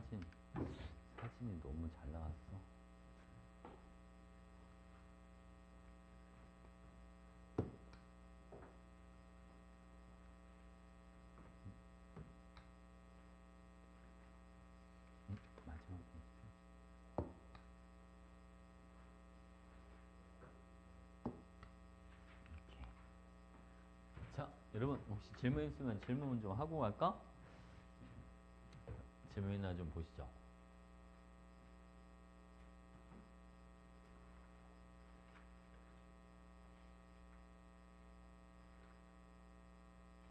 사진이 너무 잘 나왔어. 마지막 페이지. 이렇게. 자, 여러분 혹시 질문 있으면 질문 좀 하고 갈까? 질문이나 좀 보시죠.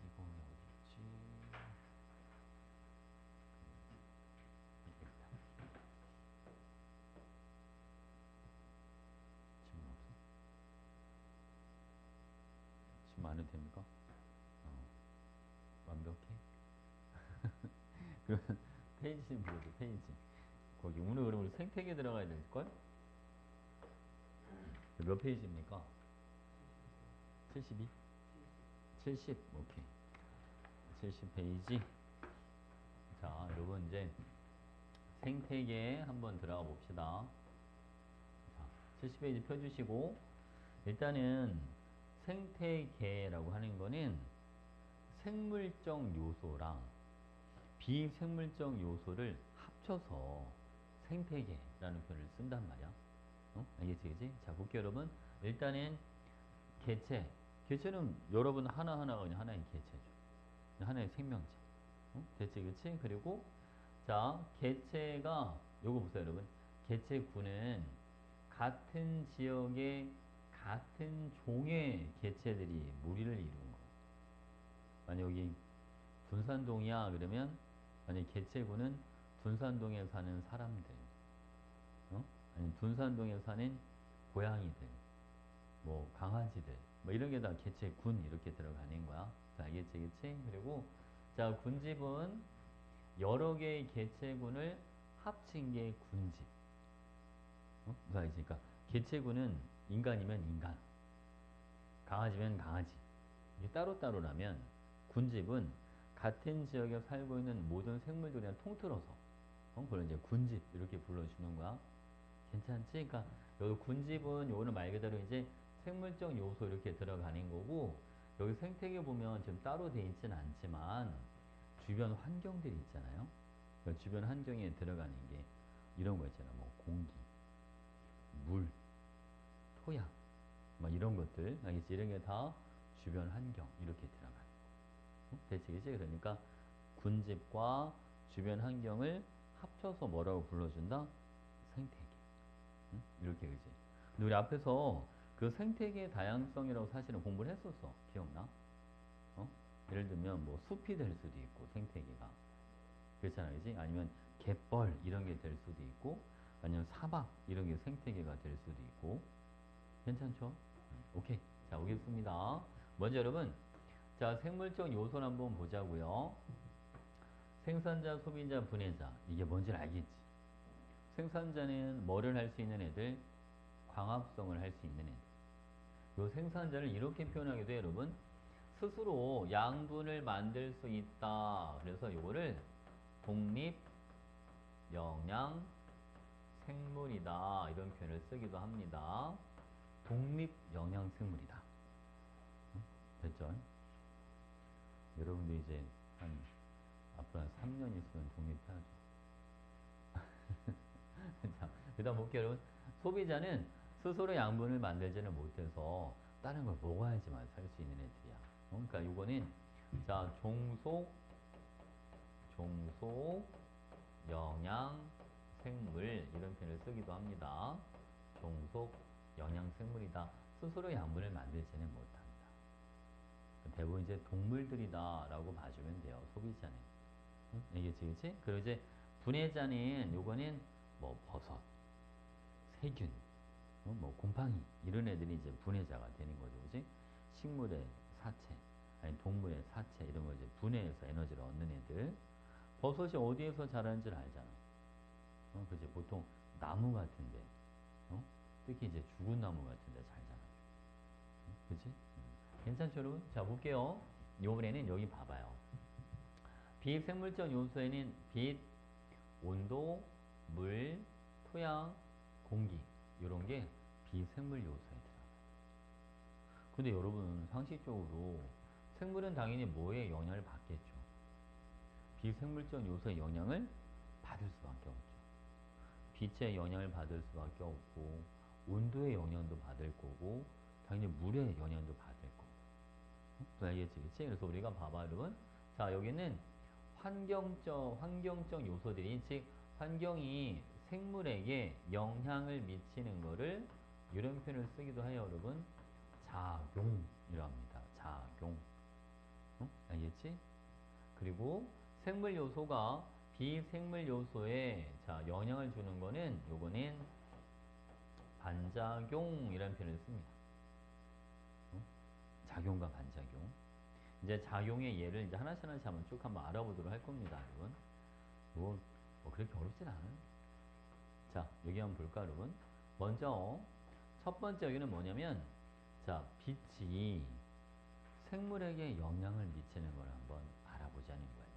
이번에 어딨지? 있다. 질문 없어? 질문 안 해도 됩니까? 완벽해? 그러면 페이지 보여줘, 페이지. 거기 오늘 그럼 우리 생태계 들어가야 될걸? 몇 페이지입니까? 72? 70, 오케이. 70페이지. 자, 여러분 이제 생태계 한번 들어가 봅시다. 자, 70페이지 펴주시고, 일단은 생태계라고 하는 거는 생물적 요소랑 비생물적 요소를 합쳐서 생태계라는 표현을 쓴단 말이야. 알겠지, 그지? 자, 볼게요, 여러분. 일단은 개체. 개체는 여러분 하나하나가 그냥 하나의 개체죠. 하나의 생명체. 개체, 그치? 그리고, 자, 개체가, 요거 보세요, 여러분. 개체군은 같은 지역의 같은 종의 개체들이 무리를 이룬 거. 만약 여기 둔산동이야, 그러면, 만약 개체군은 둔산동에 사는 사람들, 아니 둔산동에 사는 고양이들, 뭐 강아지들, 뭐 이런 게 다 개체군 이렇게 들어가는 거야. 자, 알겠지, 그치? 그리고 자, 군집은 여러 개의 개체군을 합친 게 군집. 그러니까 개체군은 인간이면 인간, 강아지면 강아지. 이게 따로따로라면 군집은 같은 지역에 살고 있는 모든 생물들이랑 통틀어서 그걸 이제 군집 이렇게 불러주는 거야. 괜찮지? 그러니까 여기 군집은 요거는 말 그대로 이제 생물적 요소 이렇게 들어가는 거고, 여기 생태계 보면 지금 따로 돼 있지는 않지만 주변 환경들이 있잖아요. 그러니까 주변 환경에 들어가는 게 이런 거 있잖아. 뭐 공기, 물, 토양, 막 이런 것들, 알겠지? 이런 게 다 주변 환경 이렇게 들어가는 거. 응? 대체겠지? 그러니까 군집과 주변 환경을 합쳐서 뭐라고 불러준다? 생태계. 응? 이렇게, 그지? 근데 우리 앞에서 그 생태계 다양성이라고 사실은 공부를 했었어. 기억나? 예를 들면 뭐 숲이 될 수도 있고 생태계가. 그렇잖아, 그지? 아니면 갯벌 이런 게 될 수도 있고, 아니면 사막 이런 게 생태계가 될 수도 있고. 괜찮죠? 오케이. 자, 오겠습니다. 먼저 여러분, 자, 생물적 요소를 한번 보자고요. 생산자, 소비자, 분해자. 이게 뭔지 알겠지? 생산자는 뭐를 할 수 있는 애들? 광합성을 할 수 있는 애들. 요 생산자를 이렇게 표현하게 돼요, 여러분. 스스로 양분을 만들 수 있다. 그래서 요거를 독립 영양 생물이다. 이런 표현을 쓰기도 합니다. 독립 영양 생물이다. 됐죠? 여러분도 이제 한 앞으로 한 3년 있으면 독립해야죠. 자, 그 다음 볼게요, 여러분. 소비자는 스스로 양분을 만들지는 못해서 다른 걸 먹어야지만 살 수 있는 애들이야. 그러니까 이거는 자, 종속 영양 생물 이런 표현을 쓰기도 합니다. 종속 영양 생물이다. 스스로 양분을 만들지는 못한다. 대부분 이제 동물들이다라고 봐주면 돼요. 소비자는. 응? 이게지, 그치? 그리고 이제 분해자는 요거는 뭐 버섯, 세균, 뭐 곰팡이 이런 애들이 이제 분해자가 되는 거죠, 그지? 식물의 사체, 아니 동물의 사체 이런 거 이제 분해해서 에너지를 얻는 애들. 버섯이 어디에서 자라는지를 알잖아. 그지? 보통 나무 같은데, 특히 이제 죽은 나무 같은데 잘 자라. 그지? 괜찮죠, 여러분? 자, 볼게요. 이번에는 여기 봐봐요. 비생물적 요소에는 빛, 온도, 물, 토양, 공기 이런 게 비생물 요소에 들어가요. 근데 여러분 상식적으로 생물은 당연히 뭐에 영향을 받겠죠? 비생물적 요소의 영향을 받을 수밖에 없죠. 빛의 영향을 받을 수밖에 없고 온도의 영향도 받을 거고 당연히 물의 영향도 받을 거고. 알겠지, 그치? 그래서 우리가 봐봐, 여러분. 자, 여기는 환경적 요소들이, 즉 환경이 생물에게 영향을 미치는 거를 이런 표현을 쓰기도 해요, 여러분. 작용이라고 합니다. 작용. 알겠지? 그리고 생물 요소가 비생물 요소에 자, 영향을 주는 거는 요거는 반작용이라는 표현을 씁니다. 작용과 반작용. 이제 작용의 예를 이제 하나씩 한번 쭉 한번 알아보도록 할 겁니다, 여러분. 이거 뭐 그렇게 어렵진 않아요. 자, 여기 한번 볼까, 여러분? 먼저 첫 번째 여기는 뭐냐면, 자, 빛이 생물에게 영향을 미치는 걸 한번 알아보자는 거예요.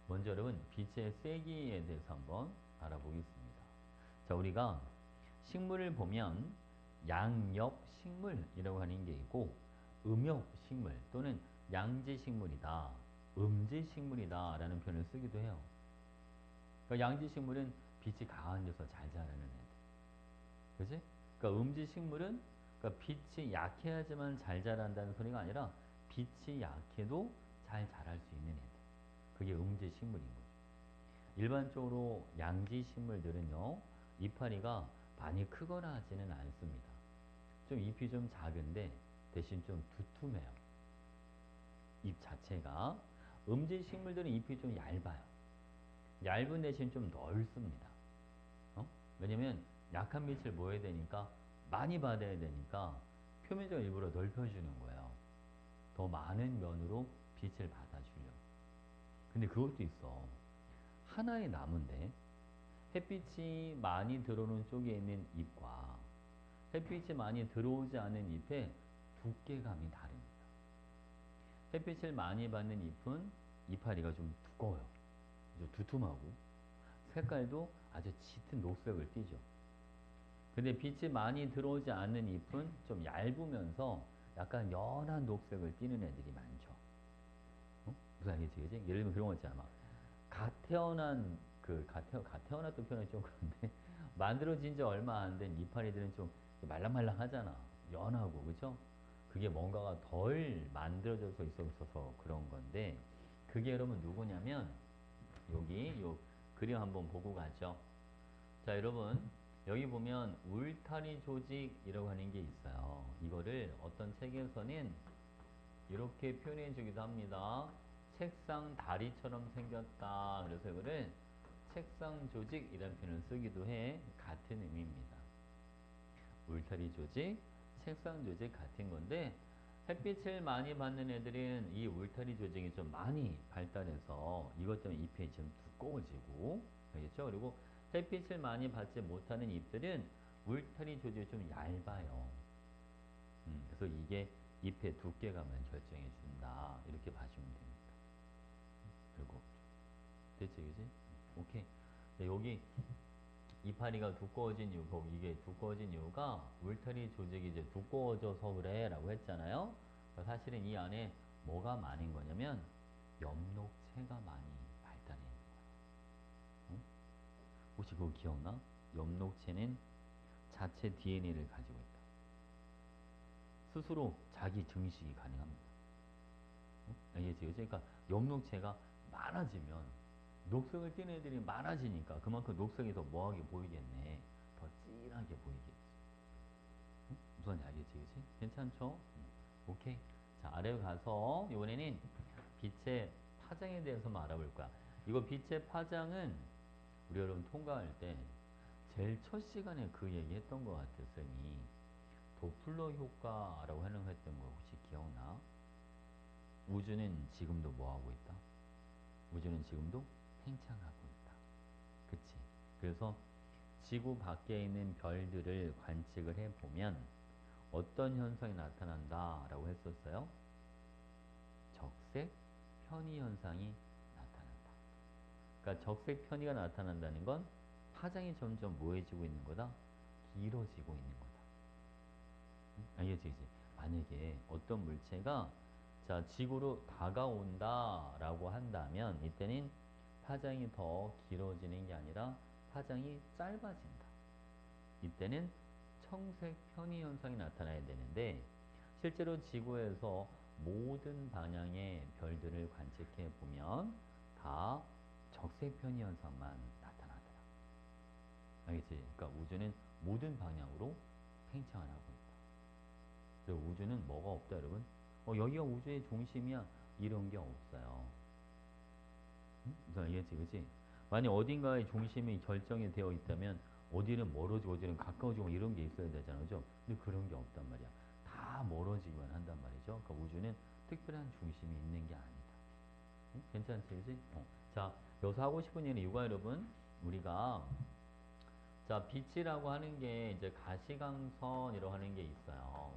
먼저 여러분, 빛의 세기에 대해서 한번 알아보겠습니다. 자, 우리가 식물을 보면 양엽식물이라고 하는 게 있고, 음엽식물 또는 양지식물이다, 음지식물이다 라는 표현을 쓰기도 해요. 그러니까 양지식물은 빛이 강한 데서 잘 자라는 애들. 그지? 그러니까 음지식물은 그러니까 빛이 약해야지만 잘 자란다는 소리가 아니라 빛이 약해도 잘 자랄 수 있는 애들. 그게 음지식물인 거죠. 일반적으로 양지식물들은요, 이파리가 많이 크거나 하지는 않습니다. 좀 잎이 좀 작은데 대신 좀 두툼해요. 잎 자체가. 음지식물들은 잎이 좀 얇아요. 얇은 대신 좀 넓습니다. 왜냐면 약한 빛을 모아야 되니까 많이 받아야 되니까 표면적으로 일부러 넓혀주는 거예요. 더 많은 면으로 빛을 받아주려고. 근데 그것도 있어. 하나의 나무인데 햇빛이 많이 들어오는 쪽에 있는 잎과 햇빛이 많이 들어오지 않은 잎의 두께감이 다릅니다. 햇빛을 많이 받는 잎은 이파리가 좀 두꺼워요. 좀 두툼하고 색깔도 아주 짙은 녹색을 띠죠. 근데 빛이 많이 들어오지 않는 잎은 좀 얇으면서 약간 연한 녹색을 띠는 애들이 많죠. 무슨 알겠지, 그지? 예를 들면 그런 거 있잖아. 막, 갓 태어났던 표현이 좀 그런데, 만들어진 지 얼마 안 된 이파리들은 좀 말랑말랑 하잖아. 연하고, 그죠? 그게 뭔가가 덜 만들어져서 있어서 그런 건데, 그게 여러분 누구냐면, 여기, 요 그림 한번 보고 가죠. 자, 여러분, 여기 보면 울타리 조직이라고 하는 게 있어요. 이거를 어떤 책에서는 이렇게 표현해 주기도 합니다. 책상 다리처럼 생겼다. 그래서 이거를 책상 조직이라는 표현을 쓰기도 해. 같은 의미입니다. 울타리 조직, 책상 조직 같은 건데 햇빛을 많이 받는 애들은 이 울타리 조직이 좀 많이 발달해서 이것 때문에 잎이 좀 두꺼워지고, 알겠죠? 그리고 햇빛을 많이 받지 못하는 잎들은 울타리 조직이 좀 얇아요. 그래서 이게 잎의 두께감을 결정해 준다. 이렇게 봐주면 됩니다. 별거 없죠. 됐지, 그지? 오케이. 네, 여기 이파리가 두꺼워진 이유, 이게 두꺼워진 이유가 울타리 조직이 이제 두꺼워져서 그래라고 했잖아요. 그러니까 사실은 이 안에 뭐가 많은 거냐면 엽록체가 많이 발달해 있는 거예요. 응? 혹시 그거 기억나? 엽록체는 자체 DNA를 가지고 있다. 스스로 자기 증식이 가능합니다. 알겠지? 그러니까 엽록체가 많아지면 녹색을 띠는 애들이 많아지니까 그만큼 녹색이 더 뭐하게 보이겠네. 더 진하게 보이겠지. 무슨 알겠지? 그치? 괜찮죠? 오케이. 자, 아래로 가서 이번에는 빛의 파장에 대해서만 알아볼 거야. 이거 빛의 파장은 우리 여러분 통과할 때 제일 첫 시간에 그 얘기 했던 것 같아, 쌤이. 도플러 효과라고 하는 거 했던 거 혹시 기억나? 우주는 지금도 뭐하고 있다? 우주는 지금도 팽창하고 있다. 그치? 그래서 지구 밖에 있는 별들을 관측을 해보면 어떤 현상이 나타난다 라고 했었어요? 적색 편의 현상이 나타난다. 그러니까 적색 편의가 나타난다는 건 파장이 점점 뭐해지고 있는 거다? 길어지고 있는 거다. 알겠지, 그지? 만약에 어떤 물체가 자, 지구로 다가온다라고 한다면 이때는 파장이 더 길어지는 게 아니라 파장이 짧아진다. 이때는 청색 편의 현상이 나타나야 되는데 실제로 지구에서 모든 방향의 별들을 관측해 보면 다 적색 편의 현상만 나타나더라. 알겠지? 그러니까 우주는 모든 방향으로 팽창을 하고 있다. 그래서 우주는 뭐가 없다, 여러분? 여기가 우주의 중심이야. 이런 게 없어요. 응? 무슨 알겠지, 그치? 만약 어딘가의 중심이 결정이 되어 있다면 어디는 멀어지고 어디는 가까워지고 이런 게 있어야 되잖아, 그죠? 근데 그런 게 없단 말이야. 다 멀어지기만 한단 말이죠. 그러니까 우주는 특별한 중심이 있는 게 아니다. 응? 괜찮지, 그치? 자, 여기서 하고 싶은 얘기는 이거 여러분. 우리가 자, 빛이라고 하는 게 이제 가시광선이라고 하는 게 있어요.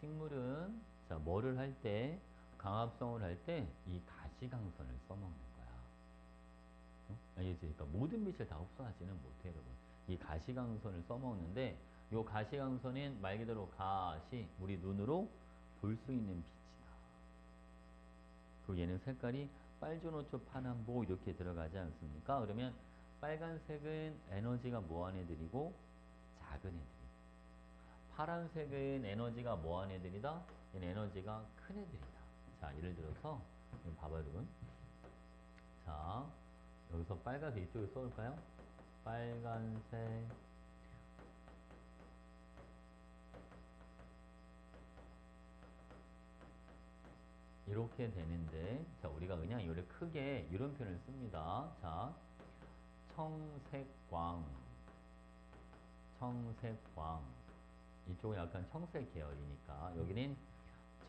식물은 자, 뭐를 할 때, 강합성을 할 때 이 가시광선을 써먹는 거야. 알겠지? 그러니까 모든 빛을 다 흡수하지는 못해, 여러분. 이 가시광선을 써먹는데 이 가시광선은 말 그대로 가시, 우리 눈으로 볼 수 있는 빛이다. 그리고 얘는 색깔이 빨주노초 파남보 이렇게 들어가지 않습니까? 그러면 빨간색은 에너지가 뭐한 애들이고 작은 애들이. 파란색은 에너지가 뭐한 애들이다? 얘는 에너지가 큰 애들이다. 자, 예를 들어서 봐봐 여러분. 자, 여기서 빨간색 이쪽에 써볼까요? 빨간색 이렇게 되는데 자, 우리가 그냥 이를 크게 이런 표현을 씁니다. 자, 청색광 청색광 이쪽은 약간 청색 계열이니까 여기는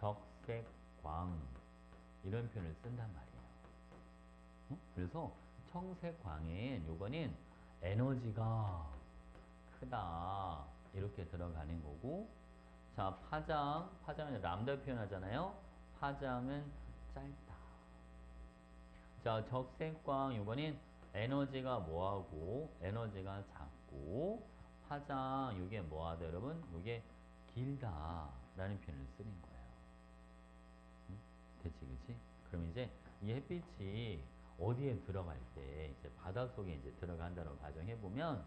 적색광 이런 표현을 쓴단 말이에요. 응? 그래서 청색광엔 요거는 에너지가 크다 이렇게 들어가는 거고 자 파장은 람다 표현하잖아요. 파장은 짧다. 자 적색광 요거는 에너지가 뭐하고 에너지가 작고 파장 요게 뭐하다 여러분 요게 길다 라는 표현을 쓰는 거예요. 응? 됐지 그치? 그럼 이제 이 햇빛이 어디에 들어갈 때 이제 바닷속에 이제 들어간다고 가정해 보면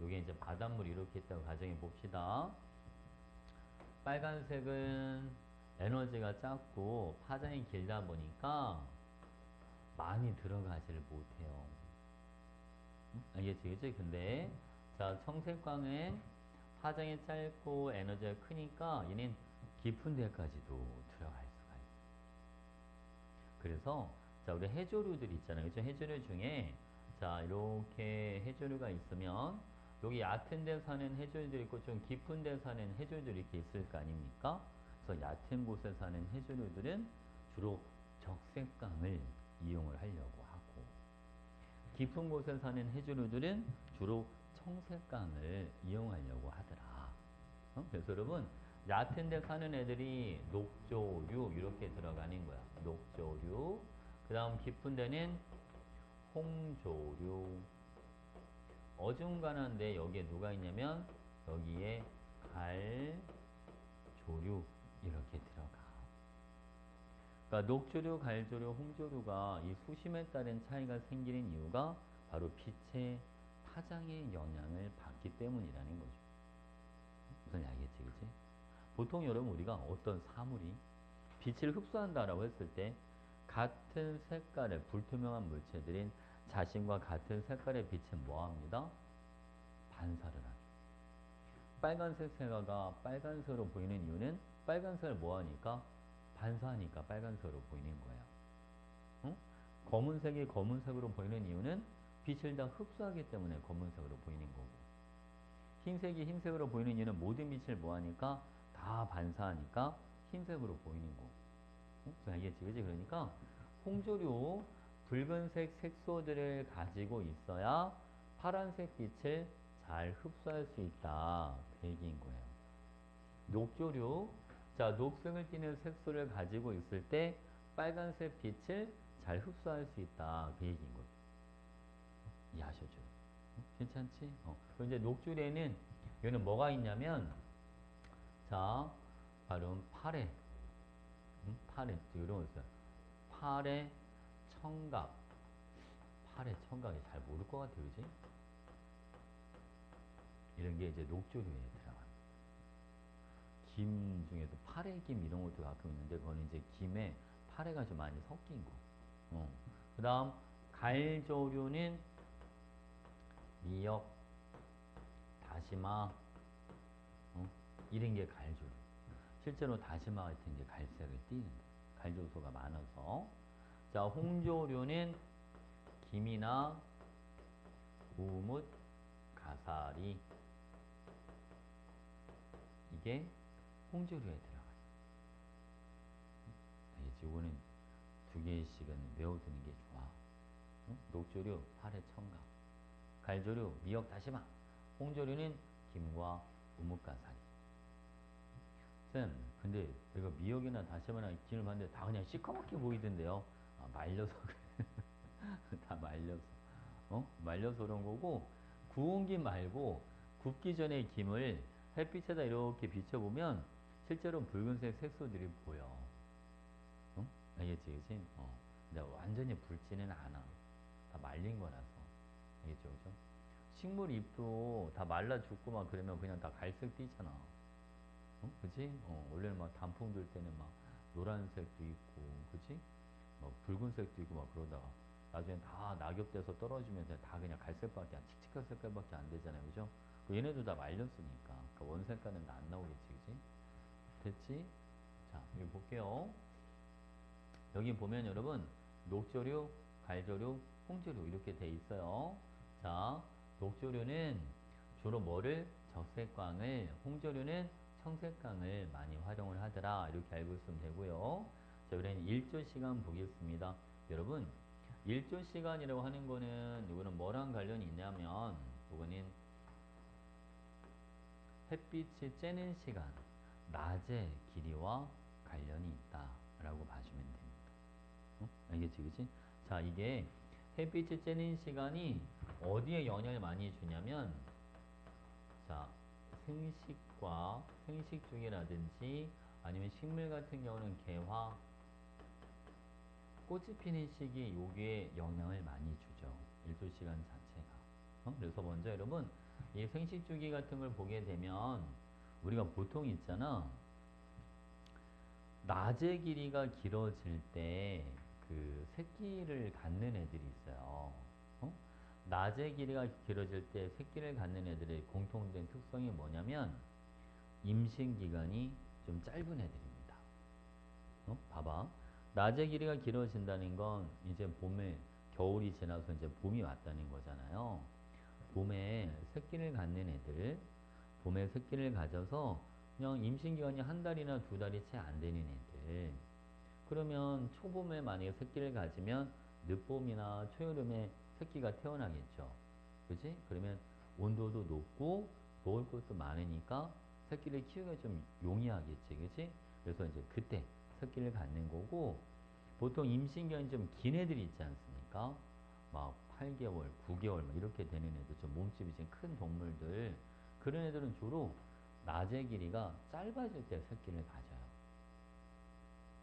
요게 이제 바닷물이 이렇게 있다고 가정해 봅시다. 빨간색은 에너지가 작고 파장이 길다 보니까 많이 들어가지를 못해요. 응? 알겠지 그치? 근데 자 청색광은 파장이 짧고 에너지가 크니까 얘는 깊은 데까지도 들어갈 수가 있어요. 그래서 자 우리 해조류들 있잖아요. 그죠? 해조류 중에 자 이렇게 해조류가 있으면 여기 얕은 데 사는 해조류들이 있고 좀 깊은 데 사는 해조류들이 이렇게 있을 거 아닙니까? 그래서 얕은 곳에 사는 해조류들은 주로 적색광을 이용을 하려고 하고 깊은 곳에 사는 해조류들은 주로 청색광을 이용하려고 하더라. 그래서 여러분 얕은 데 사는 애들이 녹조류 이렇게 들어가는 거야. 녹조류. 그 다음 깊은 데는 홍조류. 어중간한데 여기에 누가 있냐면 여기에 갈조류 이렇게 들어가. 그러니까 녹조류, 갈조류, 홍조류가 이 수심에 따른 차이가 생기는 이유가 바로 빛의 파장의 영향을 받기 때문이라는 거죠. 무슨 알겠지, 그치? 보통 여러분 우리가 어떤 사물이 빛을 흡수한다라고 했을 때 같은 색깔의 불투명한 물체들인 자신과 같은 색깔의 빛은 뭐합니다? 반사를 하죠. 빨간색 색화가 빨간색으로 보이는 이유는 빨간색을 뭐하니까? 반사하니까 빨간색으로 보이는 거예요. 응? 검은색이 검은색으로 보이는 이유는 빛을 다 흡수하기 때문에 검은색으로 보이는 거고 흰색이 흰색으로 보이는 이유는 모든 빛을 뭐하니까? 다 반사하니까 흰색으로 보이는 거고 알겠지? 그지? 그러니까 홍조류 붉은색 색소들을 가지고 있어야 파란색 빛을 잘 흡수할 수 있다. 그 얘기인 거예요. 녹조류 자 녹색을 띠는 색소를 가지고 있을 때 빨간색 빛을 잘 흡수할 수 있다. 그 얘기인 거예요. 이해하셨죠? 괜찮지? 그럼 이제 녹줄에는 여기는 뭐가 있냐면 자, 바로 파래, 파래 이런 거 있어요. 파래, 청각, 파래, 청각이 잘 모를 것 같아요, 그지? 이런 게 이제 녹조류에 들어가요. 김 중에도 파래김 이런 것도 가끔 있는데 그거는 이제 김에 파래가 좀 많이 섞인 거. 그 다음 갈조류는 미역, 다시마, 이런 게 갈조류. 실제로 다시마 같은 게 갈색을 띠는데 갈조소가 많아서. 자, 홍조류는 김이나 우뭇, 가사리, 이게 홍조류에 들어가요. 알겠지? 이거는 두 개씩은 외워두는 게 좋아. 녹조류, 파래, 청각, 갈조류, 미역, 다시마, 홍조류는 김과 우뭇가사리. 쌤, 근데 이거 미역이나 다시마나 김을 봤는데 다 그냥 시커멓게 보이던데요. 아, 말려서 그래. 다 말려서. 말려서 그런 거고, 구운 김 말고 굽기 전에 김을 햇빛에다 이렇게 비춰보면 실제로 붉은색 색소들이 보여. 응? 알겠지, 그치? 근데 완전히 붉지는 않아. 다 말린 거라서. 알겠죠, 그죠? 식물 잎도 다 말라 죽고 막 그러면 그냥 다 갈색 띠잖아. 그치? 원래는 막 단풍 들 때는 막 노란색도 있고, 그치? 뭐 붉은색도 있고 막 그러다가 나중에 다 낙엽돼서 떨어지면 다 그냥 갈색밖에 칙칙한 색깔밖에 안 되잖아요, 그죠? 얘네도 다 말렸으니까 그 원색깔은 안 나오겠지, 그치? 됐지? 자, 여기 볼게요. 여기 보면 여러분 녹조류, 갈조류, 홍조류 이렇게 돼 있어요. 자, 녹조류는 주로 뭐를 적색광을, 홍조류는 청색광을 많이 활용을 하더라. 이렇게 알고 있으면 되고요. 자, 우리는 1조 시간 보겠습니다. 여러분, 1조 시간이라고 하는 거는 이거는 뭐랑 관련이 있냐면 이거는 햇빛이 쬐는 시간, 낮의 길이와 관련이 있다라고 봐주면 됩니다. 알겠지, 그치? 자, 이게 햇빛이 쬐는 시간이 어디에 영향을 많이 주냐면, 자, 생식과 생식 중이라든지 아니면 식물 같은 경우는 개화, 꽃이 피는 시기 여기에 영향을 많이 주죠. 일조 시간 자체가. 그래서 먼저 여러분, 이 생식 주기 같은 걸 보게 되면 우리가 보통 있잖아. 낮의 길이가 길어질 때 그 새끼를 갖는 애들이 있어요. 낮의 길이가 길어질 때 새끼를 갖는 애들의 공통된 특성이 뭐냐면 임신 기간이 좀 짧은 애들입니다. 봐봐. 낮의 길이가 길어진다는 건 이제 봄에 겨울이 지나서 이제 봄이 왔다는 거잖아요. 봄에 새끼를 갖는 애들, 봄에 새끼를 가져서 그냥 임신 기간이 한 달이나 두 달이 채 안 되는 애들. 그러면 초봄에 만약에 새끼를 가지면 늦봄이나 초여름에 새끼가 태어나겠죠. 그지? 그러면 온도도 높고 먹을 것도 많으니까 새끼를 키우기가 좀 용이하겠지. 그지? 그래서 이제 그때 새끼를 갖는 거고, 보통 임신기간이 좀 긴 애들이 있지 않습니까? 막 8개월, 9개월 막 이렇게 되는 애들, 좀 몸집이 좀 큰 동물들, 그런 애들은 주로 낮의 길이가 짧아질 때 새끼를 가져요.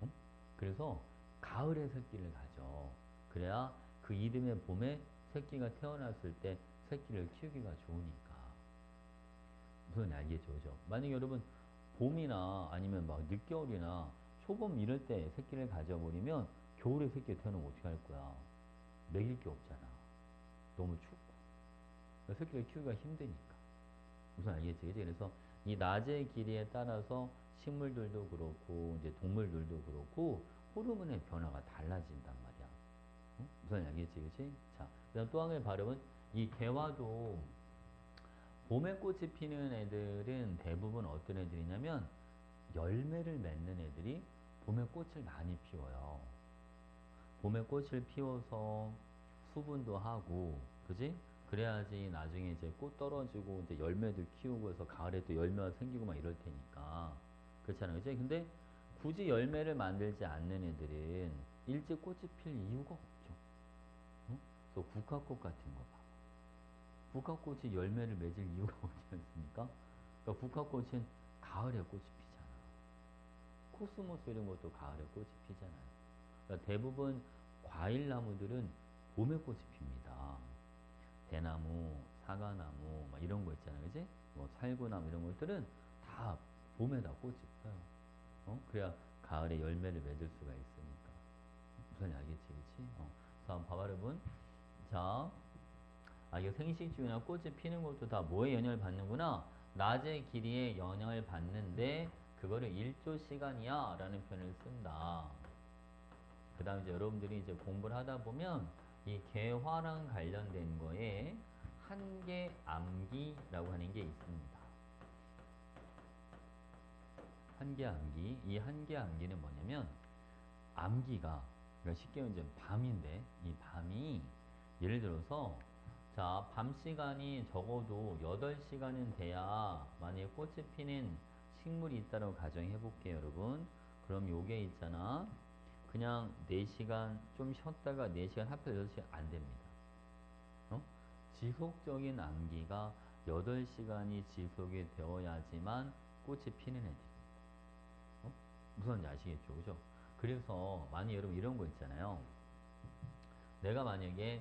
응? 그래서 가을에 새끼를 가져. 그래야 그 이듬해 봄에 새끼가 태어났을 때 새끼를 키우기가 좋으니까. 무슨 알겠죠, 그죠? 만약에 여러분 봄이나 아니면 막 늦겨울이나 초봄 이럴 때 새끼를 가져버리면 겨울에 새끼가 태어나면 어떻게 할 거야? 먹일 게 없잖아. 너무 춥고. 그러니까 새끼를 키우기가 힘드니까. 무슨 알겠지, 그지? 그래서 이 낮의 길이에 따라서 식물들도 그렇고 이제 동물들도 그렇고 호르몬의 변화가 달라진단 말이야. 무슨 알겠지, 그지? 자, 그다음 또 한 가지 발음은 이 개화도 봄에 꽃이 피는 애들은 대부분 어떤 애들이냐면 열매를 맺는 애들이 봄에 꽃을 많이 피워요. 봄에 꽃을 피워서 수분도 하고, 그지? 그래야지 나중에 이제 꽃 떨어지고 이제 열매들 키우고 해서 가을에 또 열매가 생기고 막 이럴 테니까. 그렇잖아요. 그지? 근데 굳이 열매를 만들지 않는 애들은 일찍 꽃이 필 이유가 없죠. 어? 그래서 국화꽃 같은 거 봐. 국화꽃이 열매를 맺을 이유가 없지 않습니까? 그러니까 국화꽃은 가을에 꽃이 피잖아. 코스모스 이런 것도 가을에 꽃이 피잖아요. 그러니까 대부분 과일나무들은 봄에 꽃이 핍니다. 대나무, 사과나무 막 이런 거 있잖아요, 그지? 뭐 살구나무 이런 것들은 다 봄에다 꽃이 펴요. 그래야 가을에 열매를 맺을 수가 있으니까. 무슨 알겠지, 그치? 그래서 한번 봐봐, 여러분. 자, 이거 생식주기나 꽃이 피는 것도 다 뭐에 영향을 받는구나? 낮의 길이에 영향을 받는데 그거를 일조시간이야 라는 표현을 쓴다. 그 다음에 이제 여러분들이 이제 공부를 하다 보면 이 개화랑 관련된 거에 한계암기라고 하는 게 있습니다. 한계암기. 이 한계암기는 뭐냐면 암기가 그러니까 쉽게 말하면 이제 밤인데 이 밤이 예를 들어서 자, 밤 시간이 적어도 8시간은 돼야 만약에 꽃이 피는 식물이 있다고 가정해 볼게요, 여러분. 그럼 요게 있잖아. 그냥 4시간 좀 쉬었다가 4시간 하필 6시간 안 됩니다. 지속적인 암기가 8시간이 지속이 되어야지만 꽃이 피는 애들입니다. 무슨 아시겠죠? 그죠? 그래서 만약 여러분 이런 거 있잖아요. 내가 만약에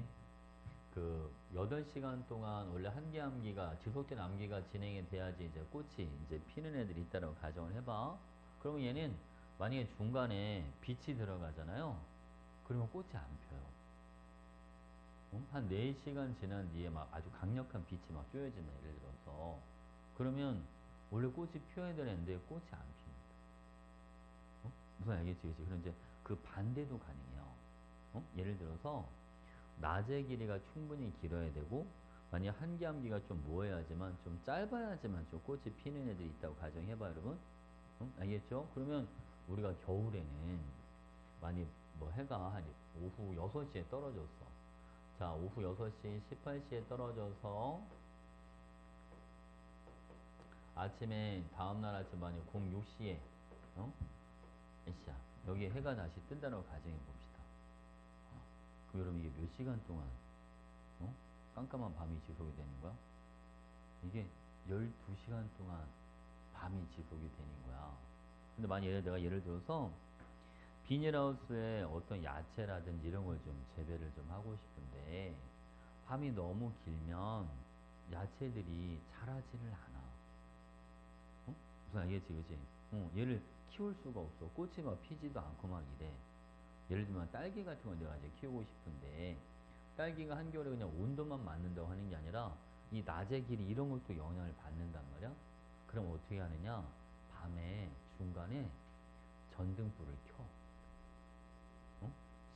그 8시간 동안 원래 한계 암기가 지속된 암기가 진행이 돼야지 이제 꽃이 이제 피는 애들이 있다라고 가정을 해봐. 그러면 얘는 만약에 중간에 빛이 들어가잖아요. 그러면 꽃이 안 펴요. 한 4시간 지난 뒤에 막 아주 강력한 빛이 막 쬐어진다 예를 들어서 그러면 원래 꽃이 피어야 되는데 꽃이 안 핍니다. 무슨 알겠지, 그치? 그럼 이제 그 반대도 가능해요. 예를 들어서 낮의 길이가 충분히 길어야 되고 만약 한기암기가 좀 모여야지만 좀 짧아야지만 좀 꽃이 피는 애들이 있다고 가정해봐 여러분. 알겠죠? 그러면 우리가 겨울에는 만약 뭐 해가 한 오후 6시에 떨어졌어. 자, 오후 6시 18시에 떨어져서 아침에 다음날 아침 만약 06시에 몇 시야? 여기 해가 다시 뜬다고 가정해 봅시다. 그럼 여러분 이게 몇 시간 동안 깜깜한 밤이 지속이 되는 거야? 이게 12시간 동안 밤이 지속이 되는 거야. 근데 만약 내가 예를 들어서 비닐하우스에 어떤 야채라든지 이런 걸 좀 재배를 좀 하고 싶은데 밤이 너무 길면 야채들이 자라지를 않아. 무슨 알겠지, 그치? 얘를 키울 수가 없어. 꽃이 막 피지도 않고 막 이래. 예를 들면 딸기 같은 거 내가 이제 키우고 싶은데 딸기가 한겨울에 그냥 온도만 맞는다고 하는 게 아니라 이 낮의 길이 이런 것도 영향을 받는단 말이야. 그럼 어떻게 하느냐? 밤에 중간에 전등불을 켜.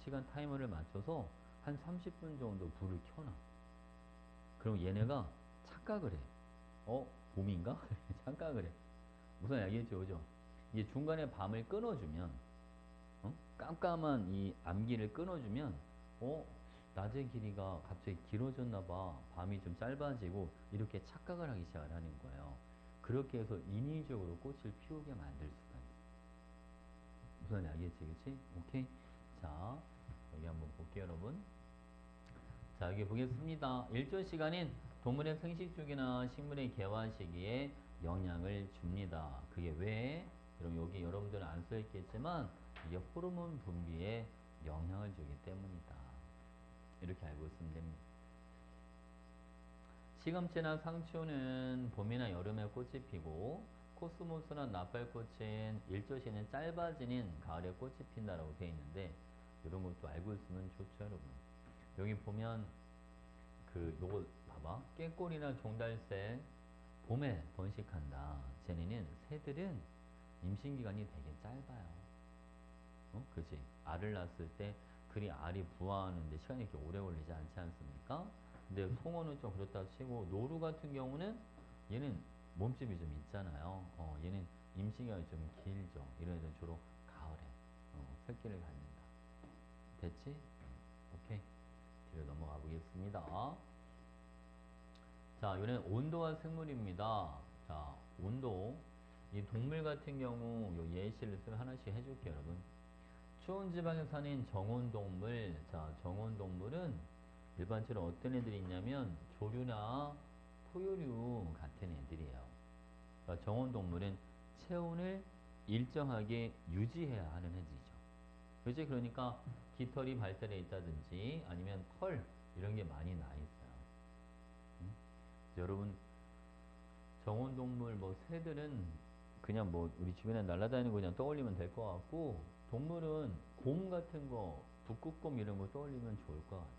시간 타이머를 맞춰서 한 30분 정도 불을 켜놔. 그럼 얘네가 착각을 해. 봄인가? 착각을 해. 무슨 알겠죠, 그죠? 이게 중간에 밤을 끊어주면, 깜깜한 이 암기를 끊어주면, 낮의 길이가 갑자기 길어졌나 봐. 밤이 좀 짧아지고, 이렇게 착각을 하기 시작을 하는 거예요. 그렇게 해서 인위적으로 꽃을 피우게 만들 수가 있어. 무슨 알겠지, 그치? 오케이? 자, 여기 한번 볼게요, 여러분. 자, 여기 보겠습니다. 일조 시간인 동물의 생식주기나 식물의 개화 시기에 영향을 줍니다. 그게 왜? 여러분, 여기 여러분들은 안 써있겠지만, 이게 호르몬 분비에 영향을 주기 때문이다. 이렇게 알고 있으면 됩니다. 시금치나 상추는 봄이나 여름에 꽃이 피고, 코스모스나 나팔꽃은 일조시는 짧아지는 가을에 꽃이 핀다라고 되어 있는데, 이런 것도 알고 있으면 좋죠, 여러분. 여기 보면 요거 봐봐. 깨꼬리나 종달새 봄에 번식한다. 쟤네는 새들은 임신기간이 되게 짧아요. 그치? 알을 낳았을 때 그리 알이 부화하는데 시간이 이렇게 오래 걸리지 않지 않습니까? 근데 송어는 좀 그렇다 치고 노루 같은 경우는 얘는 몸집이 좀 있잖아요. 얘는 임신기간이 좀 길죠. 이런 애들은 주로 가을에 새끼를 갖는다. 됐지? 오케이. 뒤로 넘어가 보겠습니다. 자, 이번엔 온도와 생물입니다. 자, 온도. 이 동물 같은 경우 요 예시를 하나씩 해줄게요, 여러분. 추운 지방에 사는 정온동물. 자, 정온동물은 일반적으로 어떤 애들이 있냐면 조류나 포유류 같은 애들이에요. 그러니까 정온동물은 체온을 일정하게 유지해야 하는 애들이죠. 그지? 그러니까 깃털이 발달해 있다든지 아니면 털 이런 게 많이 나 있어요. 음? 여러분 정온동물 뭐 새들은 그냥 뭐 우리 주변에 날아다니는 거 그냥 떠올리면 될 것 같고 동물은 곰 같은 거 북극곰 이런 거 떠올리면 좋을 것 같아.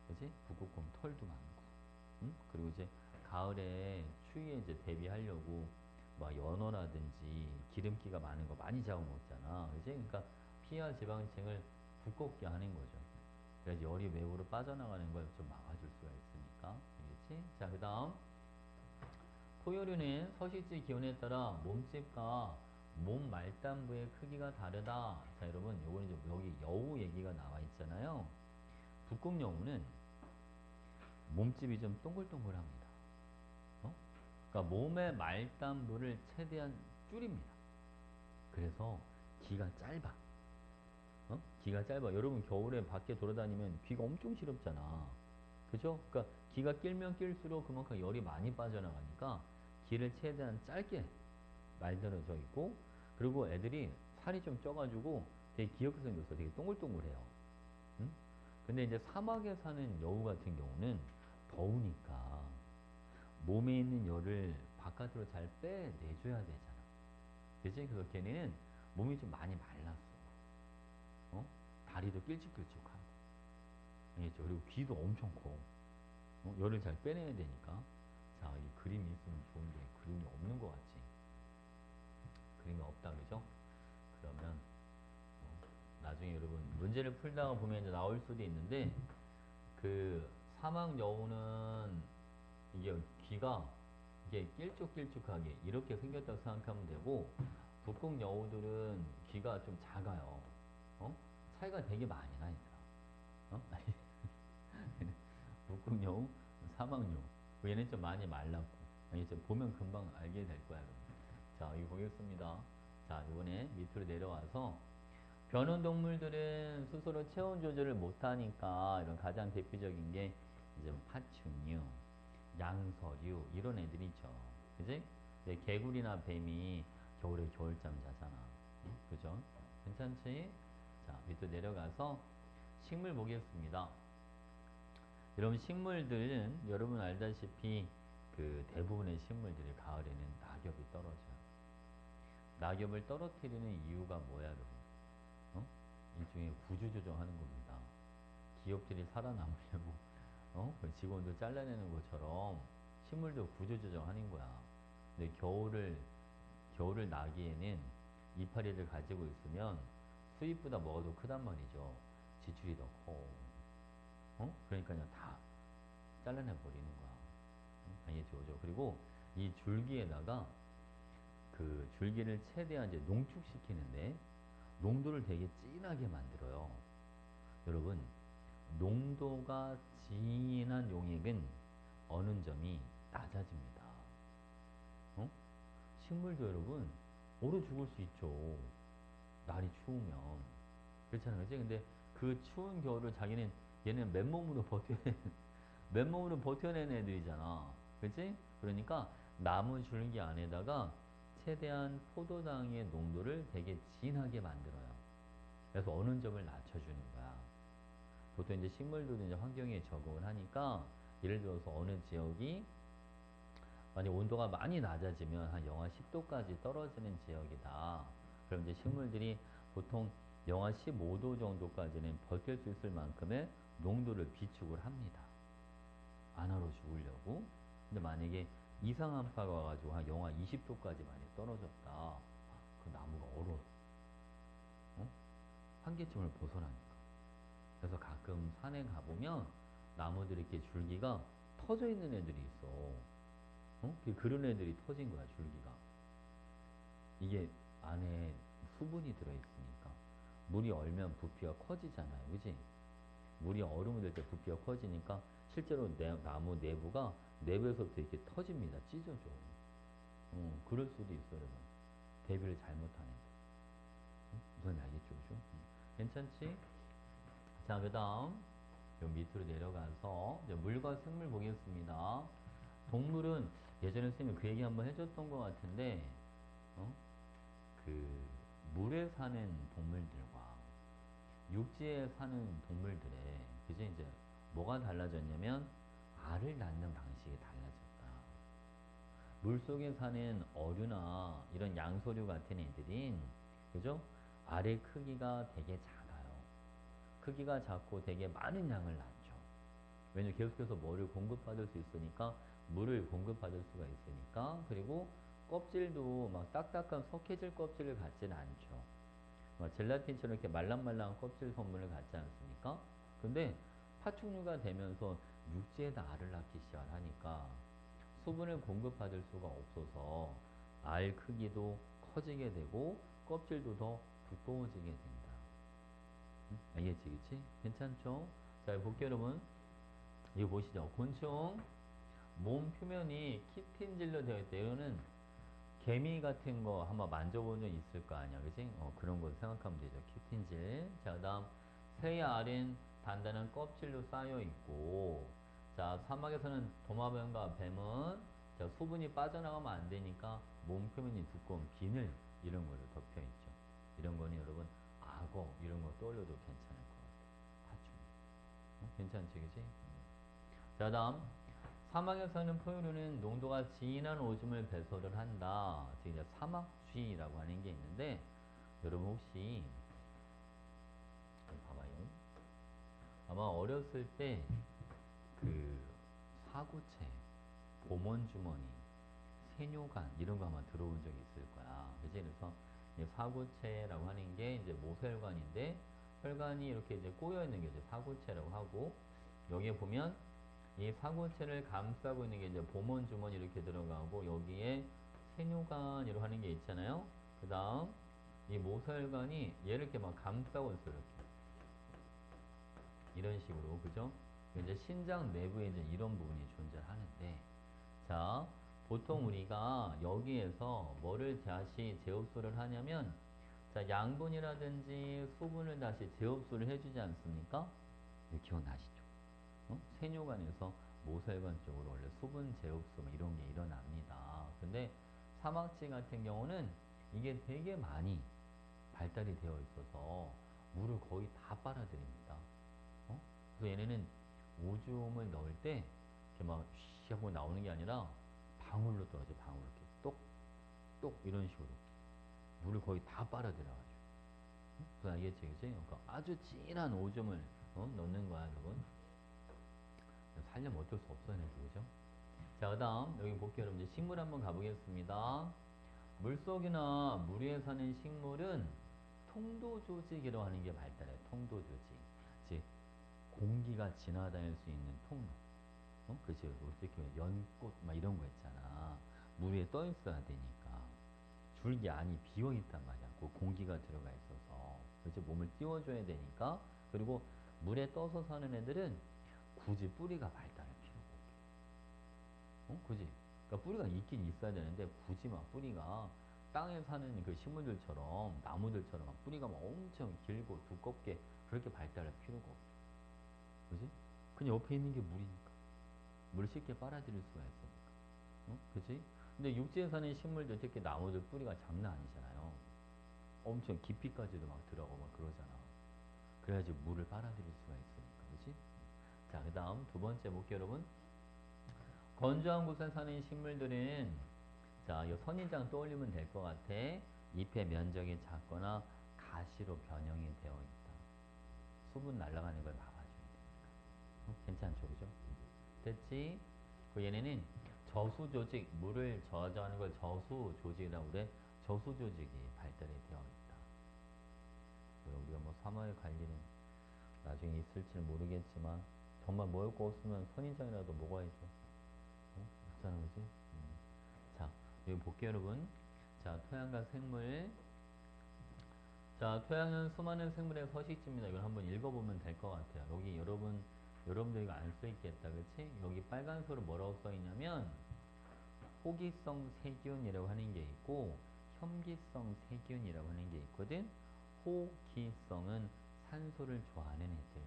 그지? 북극곰 털도 많고. 그리고 이제 가을에 추위에 이제 대비하려고 막 연어라든지 기름기가 많은 거 많이 잡아먹잖아. 그지? 그러니까 피하 지방층을 두껍게 하는 거죠. 그래서 열이 외부로 빠져나가는 걸 좀 막아줄 수가 있으니까. 알겠지? 자, 그 다음. 포유류는 서식지 기온에 따라 몸집과 몸 말단부의 크기가 다르다. 자, 여러분, 요거는 이제 여기 여우 얘기가 나와 있잖아요. 북극 여우는 몸집이 좀 동글동글합니다. 어? 그러니까 몸의 말단부를 최대한 줄입니다. 그래서 귀가 짧아. 귀가 짧아. 여러분 겨울에 밖에 돌아다니면 귀가 엄청 시렵잖아. 그죠? 그러니까 귀가 길면 길수록 그만큼 열이 많이 빠져나가니까 귀를 최대한 짧게 말들어져 있고 그리고 애들이 살이 좀 쪄가지고 되게 귀엽게 생겼어. 되게 동글동글해요. 응? 근데 이제 사막에 사는 여우 같은 경우는 더우니까 몸에 있는 열을 바깥으로 잘 빼내줘야 되잖아. 그치? 그래서 걔네는 몸이 좀 많이 말랐어. 어? 다리도 길쭉길쭉하고. 알겠죠? 그리고 귀도 엄청 커. 열을 잘 빼내야 되니까. 자, 이 그림이 있으면 좋은데 그림이 없는 것 같지? 그림이 없다, 그죠? 그러면 나중에 여러분 문제를 풀다가 보면 이제 나올 수도 있는데 그 사막 여우는 이게 귀가 이게 길쭉길쭉하게 이렇게 생겼다고 생각하면 되고 북극 여우들은 귀가 좀 작아요. 차이가 되게 많이 나 있더라. 북극 여우, 사막 여우. 얘는 좀 많이 말랐고. 이제 보면 금방 알게 될 거야. 자, 이거 보겠습니다. 자, 이번에 밑으로 내려와서 변온 동물들은 스스로 체온 조절을 못하니까 이런 가장 대표적인 게 이제 파충류, 양서류 이런 애들이 있죠. 그지? 개구리나 뱀이 겨울에 겨울잠 자잖아. 그죠? 괜찮지? 자, 밑으로 내려가서 식물 보겠습니다. 여러분 식물들은 여러분 알다시피 그 대부분의 식물들이 가을에는 낙엽이 떨어져요. 낙엽을 떨어뜨리는 이유가 뭐야, 여러분? 일종의 구조조정하는 겁니다. 기업들이 살아남으려고 그 직원들 잘라내는 것처럼 식물도 구조조정하는 거야. 근데 겨울을 나기에는 이파리를 가지고 있으면 수입보다 뭐가 더 크단 말이죠. 지출이 더 커. 그러니까 그냥 다 잘라내 버리는 거야. 알겠죠? 그죠? 그리고 이 줄기에다가 그 줄기를 최대한 이제 농축시키는데 농도를 되게 진하게 만들어요. 여러분, 농도가 진한 용액은 어느 점이 낮아집니다. 식물도 여러분, 얼어 죽을 수 있죠. 날이 추우면. 그렇잖아요. 그치? 근데 그 추운 겨울을 얘는 맨몸으로 버텨내는 애들이잖아. 그치? 그러니까 나무 줄기 안에다가 최대한 포도당의 농도를 되게 진하게 만들어요. 그래서 어느 점을 낮춰주는 거야. 보통 이제 식물들도 이제 환경에 적응을 하니까 예를 들어서 어느 지역이 만약 온도가 많이 낮아지면 한 영하 10도까지 떨어지는 지역이다. 그럼 이제 식물들이 보통 영하 15도 정도까지는 버틸 수 있을 만큼의 농도를 비축을 합니다. 안 얼어 죽으려고. 근데 만약에 이상 한파가 와가지고 한 영하 20도까지 많이 떨어졌다. 그 나무가 얼어. 한계점을 벗어나니까. 그래서 가끔 산에 가보면 나무들이 이렇게 줄기가 터져 있는 애들이 있어. 그런 애들이 터진 거야, 줄기가. 이게 안에 수분이 들어있으니까. 물이 얼면 부피가 커지잖아요. 그지? 물이 얼으면 될 때 부피가 커지니까 실제로 나무 내부가 내부에서부터 이렇게 터집니다. 찢어져. 그럴 수도 있어요, 여러분. 대비를 잘못하는. 무슨 알겠죠, 그죠? 괜찮지? 자, 그 다음 요 밑으로 내려가서 이제 물과 생물 보겠습니다. 동물은 예전에 선생님이 그 얘기 한번 해줬던 것 같은데, 어? 그 물에 사는 동물들과 육지에 사는 동물들의 그제 이제 뭐가 달라졌냐면 알을 낳는 방식이 달라졌다. 물속에 사는 어류나 이런 양서류 같은 애들인 그죠? 알의 크기가 되게 작아요. 크기가 작고 되게 많은 양을 낳죠. 왜냐면 계속해서 뭐를 공급받을 수 있으니까 물을 공급받을 수가 있으니까 그리고 껍질도 막 딱딱한 석회질 껍질을 갖지는 않죠. 젤라틴처럼 이렇게 말랑말랑한 껍질 성분을 갖지 않습니까? 근데 파충류가 되면서 육지에다 알을 낳기 시작하니까 수분을 공급받을 수가 없어서 알 크기도 커지게 되고 껍질도 더 두꺼워지게 된다. 알겠지, 그치? 괜찮죠? 자, 볼게요, 여러분. 이거 보시죠. 곤충 몸 표면이 키틴질로 되어 있다. 이거는 개미 같은 거 한번 만져본 적 있을 거 아니야, 그지? 그런 거 생각하면 되죠. 키틴질. 자, 그다음 새의 알은 단단한 껍질로 쌓여 있고, 자, 사막에서는 도마뱀과 뱀은 자, 수분이 빠져나가면 안 되니까 몸 표면이 두꺼운 비늘 이런 걸로 덮여 있죠. 이런 거는 여러분 악어 이런 거 떠올려도 괜찮을 것 같아요. 파충. 괜찮지, 그지? 자, 다음 사막에 사는 포유류는 농도가 진한 오줌을 배설을 한다. 즉 이제 사막쥐라고 하는 게 있는데 여러분 혹시 봐봐요. 아마 어렸을 때 그 사구채, 보먼주머니, 세뇨간 이런 거 아마 들어본 적이 있을 거야. 그지? 그래서 이 사구채라고 하는 게 이제 모세혈관인데 혈관이 이렇게 이제 꼬여 있는 게 이제 사구채라고 하고 여기에 보면 이 사구체를 감싸고 있는 게 이제 보몬 주머니 이렇게 들어가고 여기에 세뇨관이라고 하는 게 있잖아요. 그 다음 이 모세혈관이 얘를 이렇게 막 감싸고 있어요. 이렇게. 이런 식으로 그죠? 이제 신장 내부에 이제 이런 부분이 존재하는데 자 보통 우리가 여기에서 뭐를 다시 재흡수를 하냐면 자 양분이라든지 수분을 다시 재흡수를 해주지 않습니까? 기억나시죠? 세뇨관에서 모세혈관 쪽으로 원래 수분 재흡수 뭐 이런 게 일어납니다. 근데 사막쥐 같은 경우는 이게 되게 많이 발달이 되어 있어서 물을 거의 다 빨아들입니다. 그래서 얘네는 오줌을 넣을 때 이렇게 막 쉬 하고 나오는 게 아니라 방울로 떨어져 방울 이렇게 똑똑 이런 식으로 물을 거의 다 빨아들여가지고 그래서 알겠지 그치? 그러니까 아주 진한 오줌을 넣는 거야 여러분. 살려면 어쩔 수 없어요, 그죠? 자, 그 다음, 여기 볼게요, 여러분. 이제 식물 한번 가보겠습니다. 물속이나 물 위에 사는 식물은 통도 조직이라고 하는 게 발달해요. 통도 조직. 즉, 공기가 지나다닐 수 있는 통로. 그치? 어떻게 연꽃, 막 이런 거 있잖아. 물 위에 떠 있어야 되니까. 줄기 안이 비어 있단 말이야. 그 공기가 들어가 있어서. 그치? 몸을 띄워줘야 되니까. 그리고 물에 떠서 사는 애들은 굳이 뿌리가 발달할 필요가 없어. 그지? 그러니까 뿌리가 있긴 있어야 되는데 굳이 막 뿌리가 땅에 사는 그 식물들처럼 나무들처럼 막 뿌리가 막 엄청 길고 두껍게 그렇게 발달할 필요가 없어. 그지? 그냥 옆에 있는 게 물이니까. 물을 쉽게 빨아들일 수가 있으니까. 그지? 근데 육지에 사는 식물들 특히 나무들 뿌리가 장난 아니잖아요. 엄청 깊이까지도 막 들어가고 막 그러잖아. 그래야지 물을 빨아들일 수가 있으니까. 그지? 자, 그 다음 두 번째 볼게요, 여러분. 건조한 곳에 사는 식물들은 자, 이 선인장 떠올리면 될 것 같아. 잎의 면적이 작거나 가시로 변형이 되어 있다. 수분 날아가는 걸 막아줘야 되니까. 괜찮죠, 그죠? 됐지? 그 얘네는 저수 조직, 물을 저장하는 걸 저수 조직이라고 그래. 저수 조직이 발달이 되어 있다. 우리가 뭐 사마의 관리는 나중에 있을지는 모르겠지만 정말 먹을 거 없으면 선인장이라도 먹어야죠. 없잖아, 그지? 자, 여기 볼게요, 여러분. 자, 토양과 생물. 자, 토양은 수많은 생물의 서식지입니다. 이걸 한번 읽어보면 될 것 같아요. 여기 여러분들 이거 안 써있겠다, 그치? 여기 빨간색으로 뭐라고 써있냐면, 호기성 세균이라고 하는 게 있고, 혐기성 세균이라고 하는 게 있거든? 호기성은 산소를 좋아하는 애들.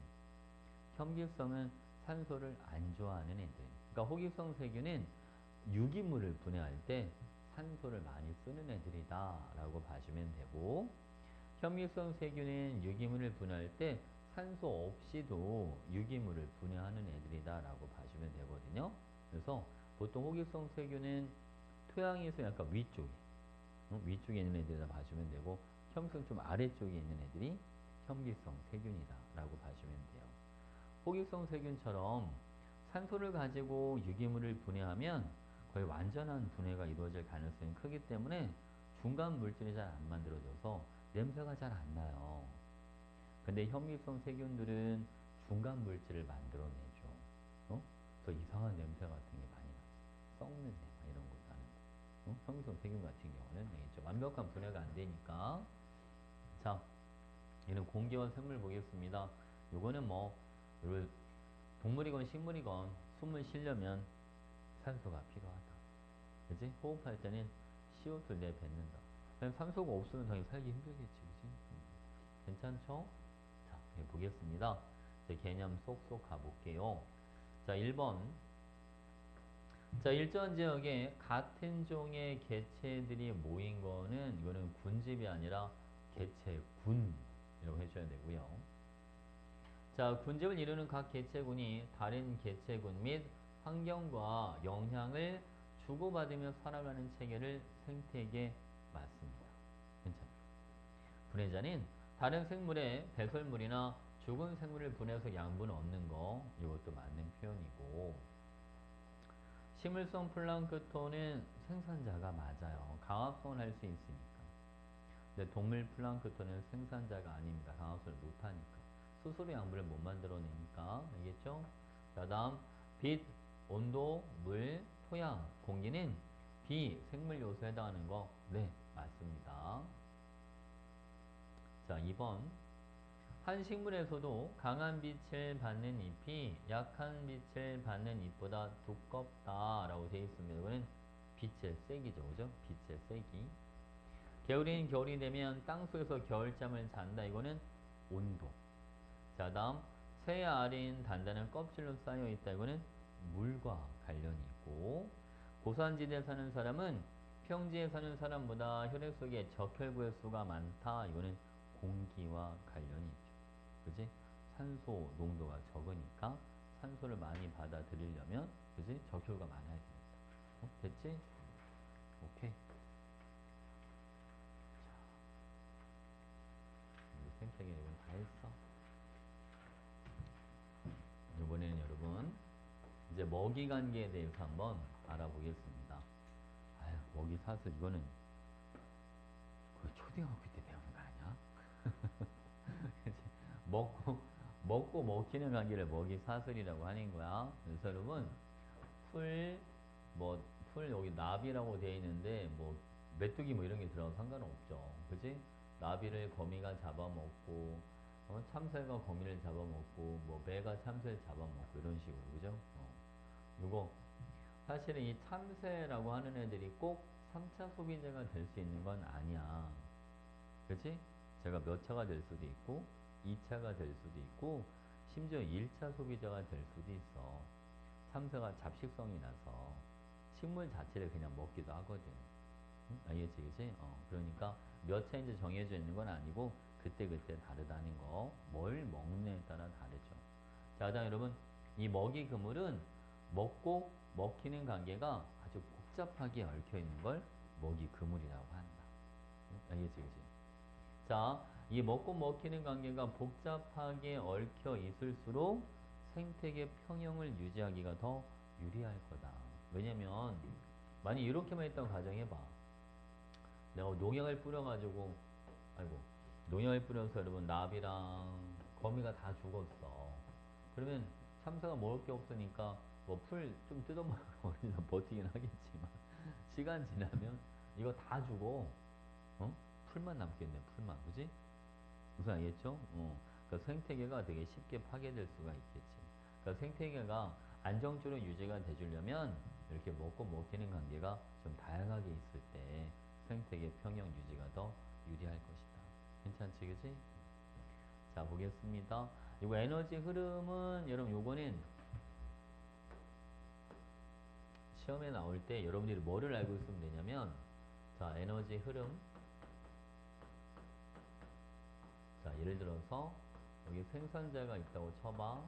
혐기성은 산소를 안 좋아하는 애들. 그러니까 호기성 세균은 유기물을 분해할 때 산소를 많이 쓰는 애들이다 라고 봐주면 되고, 혐기성 세균은 유기물을 분해할 때 산소 없이도 유기물을 분해하는 애들이다 라고 봐주면 되거든요. 그래서 보통 호기성 세균은 토양에서 약간 위쪽에, 위쪽에 있는 애들이다 봐주면 되고, 혐기성 좀 아래쪽에 있는 애들이 혐기성 세균이다 라고 봐주면 돼요. 호기성 세균처럼 산소를 가지고 유기물을 분해하면 거의 완전한 분해가 이루어질 가능성이 크기 때문에 중간 물질이 잘 안 만들어져서 냄새가 잘 안 나요. 근데 혐기성 세균들은 중간 물질을 만들어내죠. 그래서 이상한 냄새 같은 게 많이 나요. 썩는 냄새 이런 거 나는 거. 혐기성 세균 같은 경우는 완벽한 분해가 안 되니까. 자, 얘는 공기와 생물 보겠습니다. 요거는 뭐 동물이건 식물이건 숨을 쉬려면 산소가 필요하다. 그지? 호흡할 때는 CO2를 내뱉는다. 산소가 없으면 당연히 살기 힘들겠지. 그지? 괜찮죠? 자, 보겠습니다. 이제 개념 쏙쏙 가볼게요. 자, 1번. 자, 일정 지역에 같은 종의 개체들이 모인 거는 이거는 군집이 아니라 개체군이라고 해줘야 되고요. 자, 군집을 이루는 각 개체군이 다른 개체군 및 환경과 영향을 주고받으며 살아가는 체계를 생태계 맞습니다. 괜찮아요. 분해자는 다른 생물의 배설물이나 죽은 생물을 분해해서 양분을 얻는 거, 이것도 맞는 표현이고, 식물성 플랑크톤은 생산자가 맞아요. 강합성을 할 수 있으니까. 근데 동물 플랑크톤은 생산자가 아닙니다. 강합성을 못하니까. 스스로 양분을 못 만들어내니까. 알겠죠? 자, 다음 빛, 온도, 물, 토양, 공기는 비생물 요소에 해당하는 거. 네, 맞습니다. 자, 2번. 한 식물에서도 강한 빛을 받는 잎이 약한 빛을 받는 잎보다 두껍다라고 되어 있습니다. 이거는 빛의 세기죠. 그죠? 빛의 세기. 겨울인 겨울이 되면 땅속에서 겨울잠을 잔다. 이거는 온도. 자, 다음 쇠 알인 단단한 껍질로 쌓여 있다. 이거는 물과 관련이 있고, 고산지대에 사는 사람은 평지에 사는 사람보다 혈액 속에 적혈구의 수가 많다. 이거는 공기와 관련이 있죠. 그지? 산소 농도가 적으니까 산소를 많이 받아들이려면, 그지? 적혈구가 많아야 됩니다. 됐지? 오케이. 자, 생태계 이건 다 했어. 이번에는 여러분 이제 먹이 관계에 대해서 한번 알아보겠습니다. 아유, 먹이 사슬 이거는 그 초등학교 때 배우는 거 아니야? 먹고 먹고 먹히는 관계를 먹이 사슬이라고 하는 거야. 그래서 여러분 풀 여기 나비라고 되어 있는데 뭐 메뚜기 뭐 이런 게 들어가도 상관없죠. 그지? 나비를 거미가 잡아먹고 참새가 거미를 잡아먹고 뭐 매가 참새를 잡아먹고 이런 식으로 그죠? 이거 사실은 이 참새라고 하는 애들이 꼭 3차 소비자가 될 수 있는 건 아니야. 그치? 제가 몇 차가 될 수도 있고 2차가 될 수도 있고 심지어 1차 소비자가 될 수도 있어. 참새가 잡식성이 나서 식물 자체를 그냥 먹기도 하거든. 응? 알겠지, 그치? 그러니까 몇 차인지 정해져 있는 건 아니고 그때그때 다르다는 거. 뭘 먹느냐에 따라 다르죠. 자, 그다음 여러분 이 먹이 그물은 먹고 먹히는 관계가 아주 복잡하게 얽혀 있는 걸 먹이 그물이라고 한다. 응? 알겠지, 그치? 자, 이 먹고 먹히는 관계가 복잡하게 얽혀 있을수록 생태계 평형을 유지하기가 더 유리할 거다. 왜냐면 만약 이렇게만 있다고 가정해봐. 내가 농약을 뿌려가지고 아이고 농약을 뿌려서 여러분 나비랑 거미가 다 죽었어. 그러면 참새가 먹을 게 없으니까 뭐 풀 좀 뜯어먹고 어디서 버티긴 하겠지만 시간 지나면 이거 다 죽어. 풀만 남겠네. 풀만. 그지? 무슨 알겠죠? 그러니까 생태계가 되게 쉽게 파괴될 수가 있겠지. 그러니까 생태계가 안정적으로 유지가 되주려면 이렇게 먹고 먹히는 관계가 좀 다양하게 있을 때 생태계 평형 유지가 더 유리할 것이다. 괜찮지, 그지? 자, 보겠습니다. 이거 에너지 흐름은 여러분 요거는 시험에 나올 때 여러분들이 뭐를 알고 있으면 되냐면 자, 에너지 흐름. 자, 예를 들어서 여기 생산자가 있다고 쳐봐.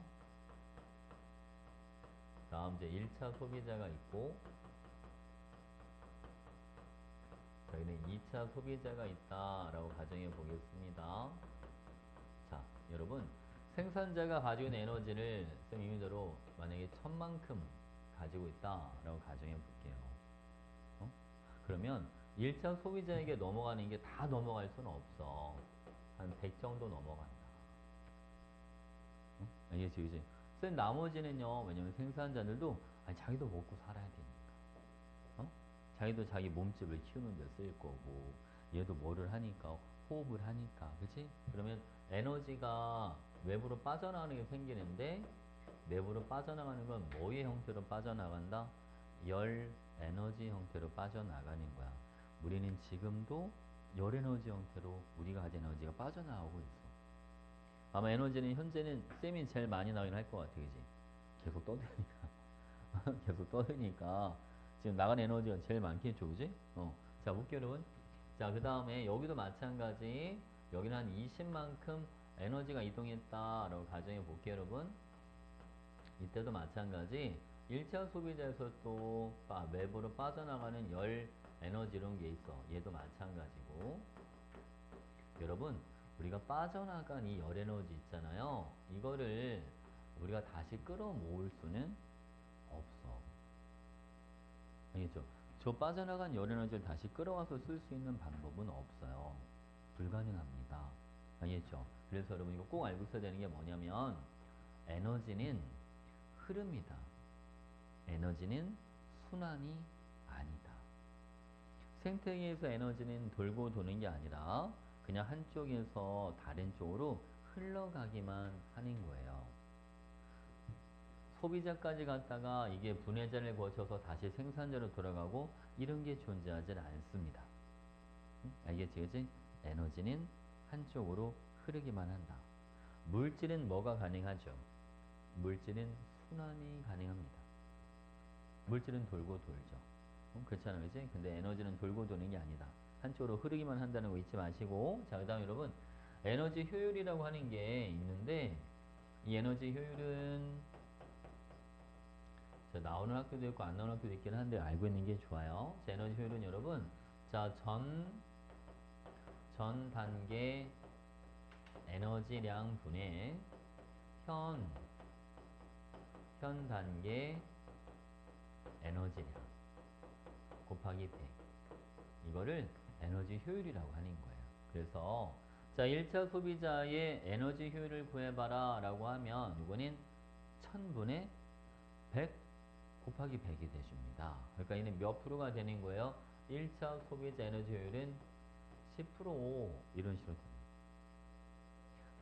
다음 이제 1차 소비자가 있고 저희는 2차 소비자가 있다라고 가정해 보겠습니다. 자, 여러분 생산자가 가지고 있는 에너지를 쌤 임의대로 만약에 1000만큼 가지고 있다라고 가정해 볼게요. 어? 그러면 1차 소비자에게 넘어가는 게 다 넘어갈 수는 없어. 한 100 정도 넘어간다. 응? 알겠지, 그지? 쌤 나머지는요, 왜냐면 생산자들도 아니, 자기도 먹고 살아야 되니까. 어? 자기도 자기 몸집을 키우는 데 쓸 거고, 얘도 뭐를 하니까, 호흡을 하니까, 그치? 그러면 에너지가 외부로 빠져나가는 게 생기는데, 내부로 빠져나가는 건 뭐의 형태로 빠져나간다? 열 에너지 형태로 빠져나가는 거야. 우리는 지금도 열 에너지 형태로 우리가 가진 에너지가 빠져나가고 있어. 아마 에너지는 현재는 쌤이 제일 많이 나오긴 할 것 같아, 그지? 계속 떠드니까. 계속 떠드니까 지금 나간 에너지가 제일 많겠죠, 그지? 자, 볼게요, 여러분. 자, 그 다음에 여기도 마찬가지. 여기는 한 20만큼 에너지가 이동했다라고 가정해 볼게요, 여러분. 이때도 마찬가지. 1차 소비자에서 또 외부로 빠져나가는 열 에너지 이런 게 있어. 얘도 마찬가지고. 여러분, 우리가 빠져나간 이 열 에너지 있잖아요. 이거를 우리가 다시 끌어모을 수는 없어. 알겠죠? 저 빠져나간 열 에너지를 다시 끌어와서 쓸 수 있는 방법은 없어요. 불가능합니다. 알겠죠? 그래서 여러분 이거 꼭 알고 있어야 되는 게 뭐냐면 에너지는 흐름이다. 에너지는 순환이 아니다. 생태계에서 에너지는 돌고 도는 게 아니라 그냥 한쪽에서 다른 쪽으로 흘러가기만 하는 거예요. 소비자까지 갔다가 이게 분해자를 거쳐서 다시 생산자로 돌아가고 이런 게 존재하지 않습니다. 알겠지, 그치? 에너지는 한쪽으로 흐르기만 한다. 물질은 뭐가 가능하죠? 물질은 순환이 가능합니다. 물질은 돌고 돌죠. 그렇잖아요, 그치? 근데 에너지는 돌고 도는 게 아니다. 한쪽으로 흐르기만 한다는 거 잊지 마시고. 자, 그 다음 여러분 에너지 효율이라고 하는 게 있는데 이 에너지 효율은 자, 나오는 학교도 있고 안 나오는 학교도 있긴 한데 알고 있는 게 좋아요. 자, 에너지 효율은 여러분 자, 전 단계 에너지량 분의 현 단계 에너지량 곱하기 100 이거를 에너지 효율이라고 하는 거예요. 그래서 자, 1차 소비자의 에너지 효율을 구해봐라 라고 하면 이거는 1000분의 100 곱하기 100이 되십니다. 그러니까 이는 몇 프로가 되는 거예요? 1차 소비자 에너지 효율은 10% 이런 식으로 됩니다.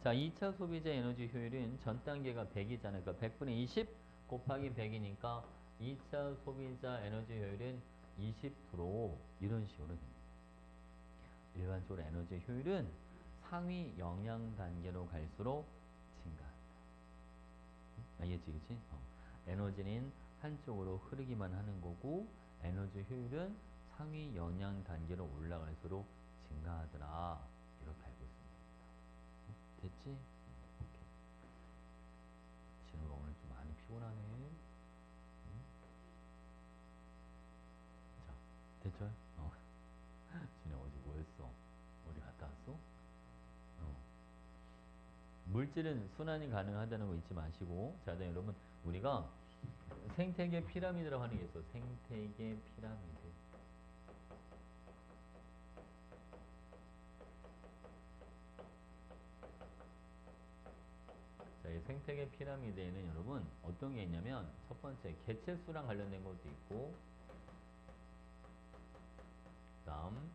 자, 2차 소비자 에너지 효율은 전 단계가 100이잖아요. 그러니까 100분의 20 곱하기 100이니까 2차 소비자 에너지 효율은 20% 이런 식으로 됩니다. 일반적으로 에너지 효율은 상위 영양 단계로 갈수록 증가한다. 알겠지, 그치? 에너지는 한쪽으로 흐르기만 하는 거고 에너지 효율은 상위 영양 단계로 올라갈수록 증가하더라. 이렇게 알고 있으면 됩니다. 됐지? 오케이. 진우가 오늘 좀 많이 피곤하네. 자, 됐죠? 진우 어제 뭐 했어? 어디 갔다 왔어? 물질은 순환이 가능하다는 거 잊지 마시고. 자, 여러분 우리가 생태계 피라미드라고 하는 게 있어. 생태계 피라미드. 자, 이 생태계 피라미드에는 여러분 어떤 게 있냐면 첫 번째 개체수랑 관련된 것도 있고 다음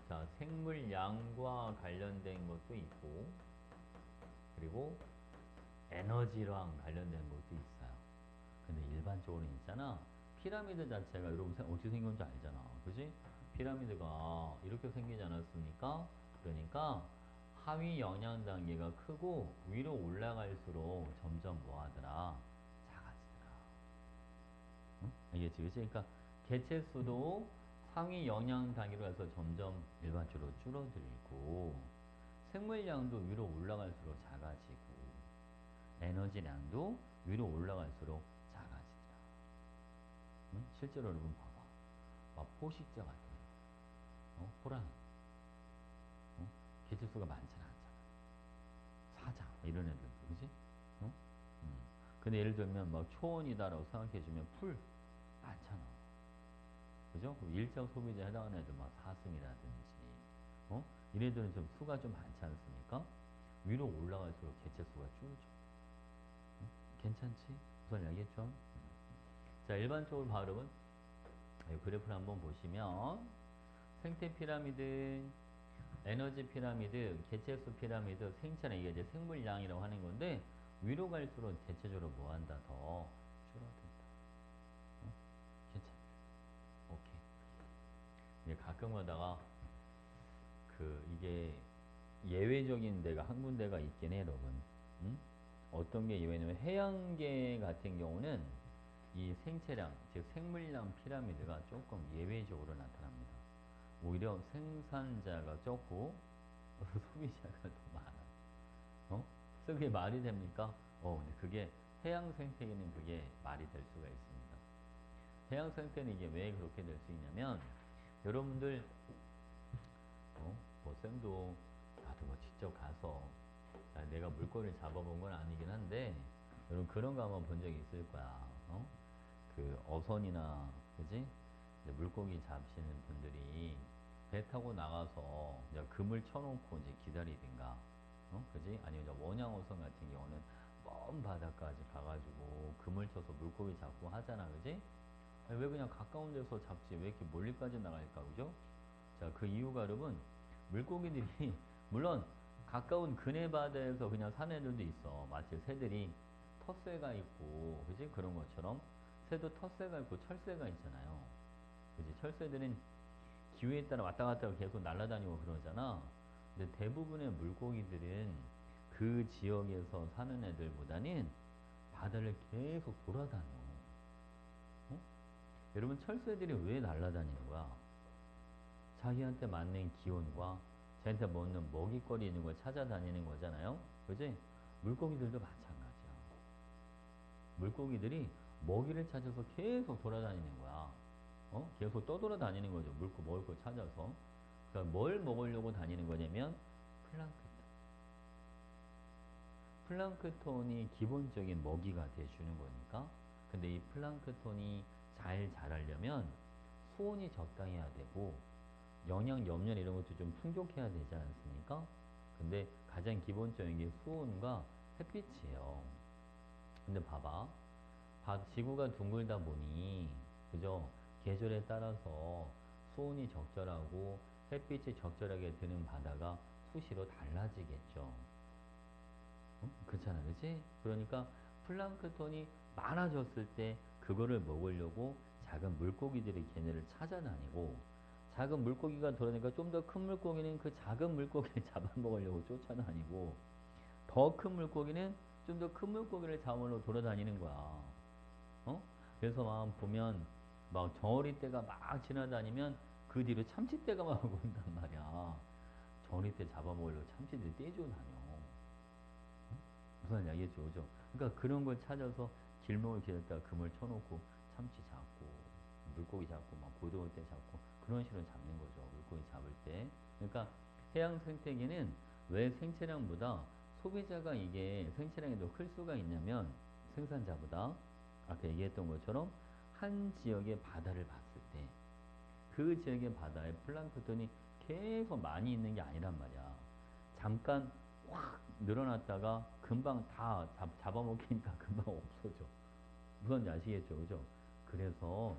자, 생물량과 관련된 것도 있고 그리고 에너지랑 관련된 것도 있어요. 근데 일반적으로 있잖아. 피라미드 자체가 여러분 어떻게 생겼는지 알잖아. 그지? 피라미드가 이렇게 생기지 않았습니까? 그러니까 하위 영양 단계가 크고 위로 올라갈수록 점점 뭐하더라? 작아지더라. 응? 알겠지? 그치? 그러니까 개체수도 상위 영양 단계로 해서 점점 일반적으로 줄어들고 생물량도 위로 올라갈수록 작아지고 에너지량도 위로 올라갈수록 작아지더라. 응? 실제로 여러분 봐봐. 막 포식자 같은 호랑 개체수가 많지는 않잖아. 사자 이런 애들도 그지? 어? 근데 예를 들면 막 초원이다라고 생각해주면 풀 많잖아. 그죠? 일정 소비자에 해당하는 애들 막 사슴이라든지 이런 애들은 좀 수가 좀 많지 않습니까? 위로 올라갈수록 개체수가 줄죠. 괜찮지? 우선 알겠죠? 자, 일반적으로 발음은 이 그래프를 한번 보시면 생태 피라미드, 에너지 피라미드, 개체수 피라미드, 생체는 이게 이제 생물량이라고 하는 건데 위로 갈수록 대체적으로 뭐 한다? 더 줄어든다. 괜찮죠? 오케이. 이게 가끔 가다가 이게 예외적인 데가 한 군데가 있긴 해, 여러분. 응? 어떤 게 예외냐면 해양계 같은 경우는 이 생체량, 즉 생물량 피라미드가 조금 예외적으로 나타납니다. 오히려 생산자가 적고 소비자가 더 많아. 그게 말이 됩니까? 근데 그게 해양 생태계는 그게 말이 될 수가 있습니다. 해양 생태는 이게 왜 그렇게 될 수 있냐면 여러분들 뭐 쌤도 나도 뭐 직접 가서 내가 물고기를 잡아본 건 아니긴 한데 여러분 그런 거 한번 본 적이 있을 거야. 그 어선이나 그지? 이제 물고기 잡시는 분들이 배 타고 나가서 이제 그물 쳐놓고 이제 기다리든가, 그지? 아니면 이제 원양어선 같은 경우는 먼 바다까지 가가지고 그물 쳐서 물고기 잡고 하잖아, 그지? 아니, 왜 그냥 가까운 데서 잡지? 왜 이렇게 멀리까지 나갈까, 그죠? 자, 그 이유가 여러분, 물고기들이, 물론, 가까운 근해 바다에서 그냥 사는 애들도 있어. 마치 새들이 텃새가 있고, 그지? 그런 것처럼. 새도 텃새가 있고, 철새가 있잖아요. 그지? 철새들은 기후에 따라 왔다 갔다 계속 날아다니고 그러잖아. 근데 대부분의 물고기들은 그 지역에서 사는 애들보다는 바다를 계속 돌아다녀. 어? 여러분, 철새들이 왜 날아다니는 거야? 자기한테 맞는 기온과 자기한테 먹는 먹이거리 있는 걸 찾아다니는 거잖아요. 그지? 물고기들도 마찬가지야. 물고기들이 먹이를 찾아서 계속 돌아다니는 거야. 계속 떠돌아다니는 거죠. 먹을 걸 찾아서. 그러니까 뭘 먹으려고 다니는 거냐면 플랑크톤. 플랑크톤이 기본적인 먹이가 돼주는 거니까. 근데 이 플랑크톤이 잘 자라려면 수온이 적당해야 되고 영양, 염려 이런 것도 좀 풍족해야 되지 않습니까? 근데 가장 기본적인 게 수온과 햇빛이에요. 근데 봐봐. 지구가 둥글다 보니, 그죠? 계절에 따라서 수온이 적절하고 햇빛이 적절하게 드는 바다가 수시로 달라지겠죠. 그렇잖아, 그치? 그러니까 플랑크톤이 많아졌을 때 그거를 먹으려고 작은 물고기들이 걔네를 찾아다니고 작은 물고기가 돌아다니까 좀 더 큰 물고기는 그 작은 물고기를 잡아먹으려고 쫓아다니고 더 큰 물고기는 좀 더 큰 물고기를 잡으러 돌아다니는 거야. 그래서 막 보면 막 정어리 떼가 막 지나다니면 그 뒤로 참치떼가 막 온단 말이야. 정어리 떼 잡아먹으려고 참치들이 떼주고 다녀. 무슨 이야기죠, 그죠? 그러니까 그런 걸 찾아서 길목을 기다렸다가 그물 쳐놓고 참치 잡고 물고기 잡고 막 고등어 떼 잡고 그런 식으로 잡는 거죠. 물고기 잡을 때. 그러니까 해양 생태계는 왜 생체량보다 소비자가 이게 생체량이 더 클 수가 있냐면 생산자보다 아까 얘기했던 것처럼 한 지역의 바다를 봤을 때 그 지역의 바다에 플랑크톤이 계속 많이 있는 게 아니란 말이야. 잠깐 확 늘어났다가 금방 다 잡아먹히니까 금방 없어져. 무슨 아시겠죠? 그죠? 그래서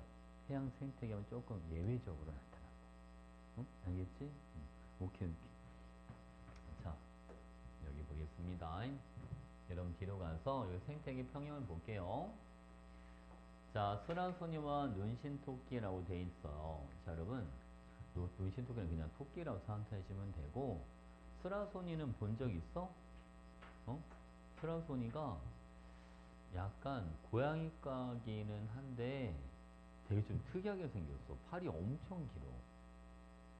해양 생태계는 조금 예외적으로 나타난다. 응? 알겠지? 오케이, 오케이. 자, 여기 보겠습니다. 여러분 뒤로 가서 여기 생태계 평형을 볼게요. 자, 스라소니와 눈신토끼라고 돼 있어요. 자, 여러분, 눈신토끼는 그냥 토끼라고 생각하시면 되고, 스라소니는 본 적 있어? 어? 스라소니가 약간 고양이과기는 한데 되게 좀 특이하게 생겼어. 팔이 엄청 길어.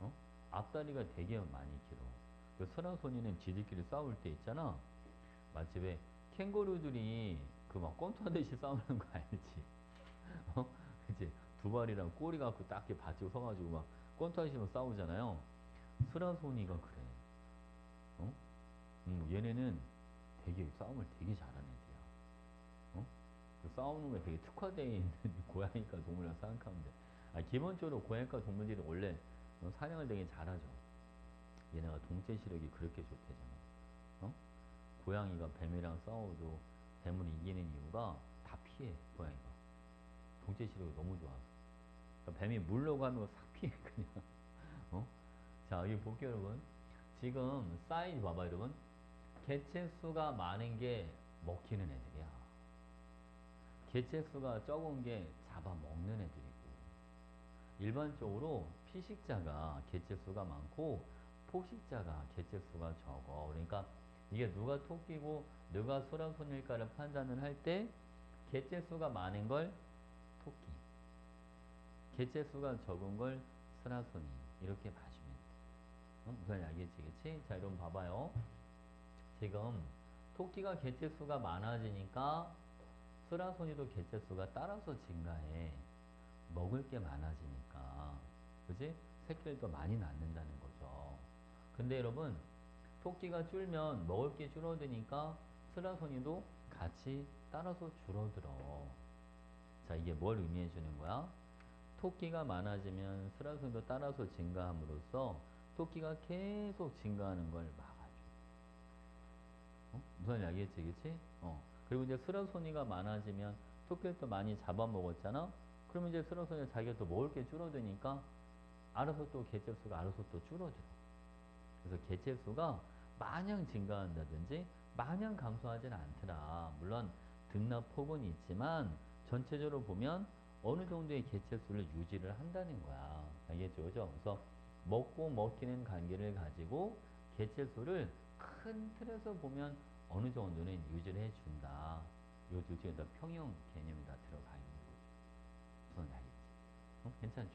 어? 앞다리가 되게 많이 길어. 그 스라소니는 지들끼리 싸울 때 있잖아. 마치 왜 캥거루들이 그 막 껌투하듯이 싸우는 거 알지? 어? 그치? 두 발이랑 꼬리 갖고 딱 이렇게 받치고 서가지고 막 껌투하듯이 막 싸우잖아요. 스라소니가 그래. 어? 얘네는 되게 싸움을 되게 잘하는 애들이야. 어? 그 싸우는 거에 되게 특화되어 있는 고양이과 동물이라 생각하면 돼. 아, 기본적으로 고양이과 동물들이 원래 사냥을 되게 잘하죠. 얘네가 동체 시력이 그렇게 좋대잖아. 어? 고양이가 뱀이랑 싸워도 뱀을 이기는 이유가 다 피해, 고양이가. 동체 시력이 너무 좋아서. 그러니까 뱀이 물러가는 거 싹 피해, 그냥. 어? 자, 여기 볼게요, 여러분. 지금 사이즈 봐봐, 여러분. 개체수가 많은 게 먹히는 애들이야. 개체수가 적은 게 잡아먹는 애들이고. 일반적으로 피식자가 개체수가 많고 포식자가 개체수가 적어. 그러니까 이게 누가 토끼고 누가 소라손일까를 판단을 할 때 개체수가 많은 걸 토끼, 개체수가 적은 걸 스라손이 이렇게 봐주면 돼. 무슨 알겠지, 그치? 자, 여러분 봐봐요. 지금 토끼가 개체수가 많아지니까 스라손이도 개체수가 따라서 증가해. 먹을 게 많아지니까. 그지? 새끼를 더 많이 낳는다는 거죠. 근데 여러분, 토끼가 줄면 먹을 게 줄어드니까 스라손이도 같이 따라서 줄어들어. 자, 이게 뭘 의미해 주는 거야? 토끼가 많아지면 스라손이도 따라서 증가함으로써 토끼가 계속 증가하는 걸 막아줘. 무슨 이야기했지, 그치? 그리고 이제 스라소니가 많아지면 토끼를 또 많이 잡아먹었잖아? 그러면 이제 스라소니가 자기가 또 먹을 게 줄어드니까 알아서 또 개체수가 알아서 또 줄어들어. 그래서 개체수가 마냥 증가한다든지 마냥 감소하지는 않더라. 물론 등락폭은 있지만 전체적으로 보면 어느 정도의 개체수를 유지를 한다는 거야. 알겠죠? 그죠? 그래서 먹고 먹히는 관계를 가지고 개체수를 큰 틀에서 보면 어느 정도는 유지를 해준다. 이 둘 중에 다 평형 개념이 다 들어가 있는 거죠. 무슨 알겠지? 괜찮죠?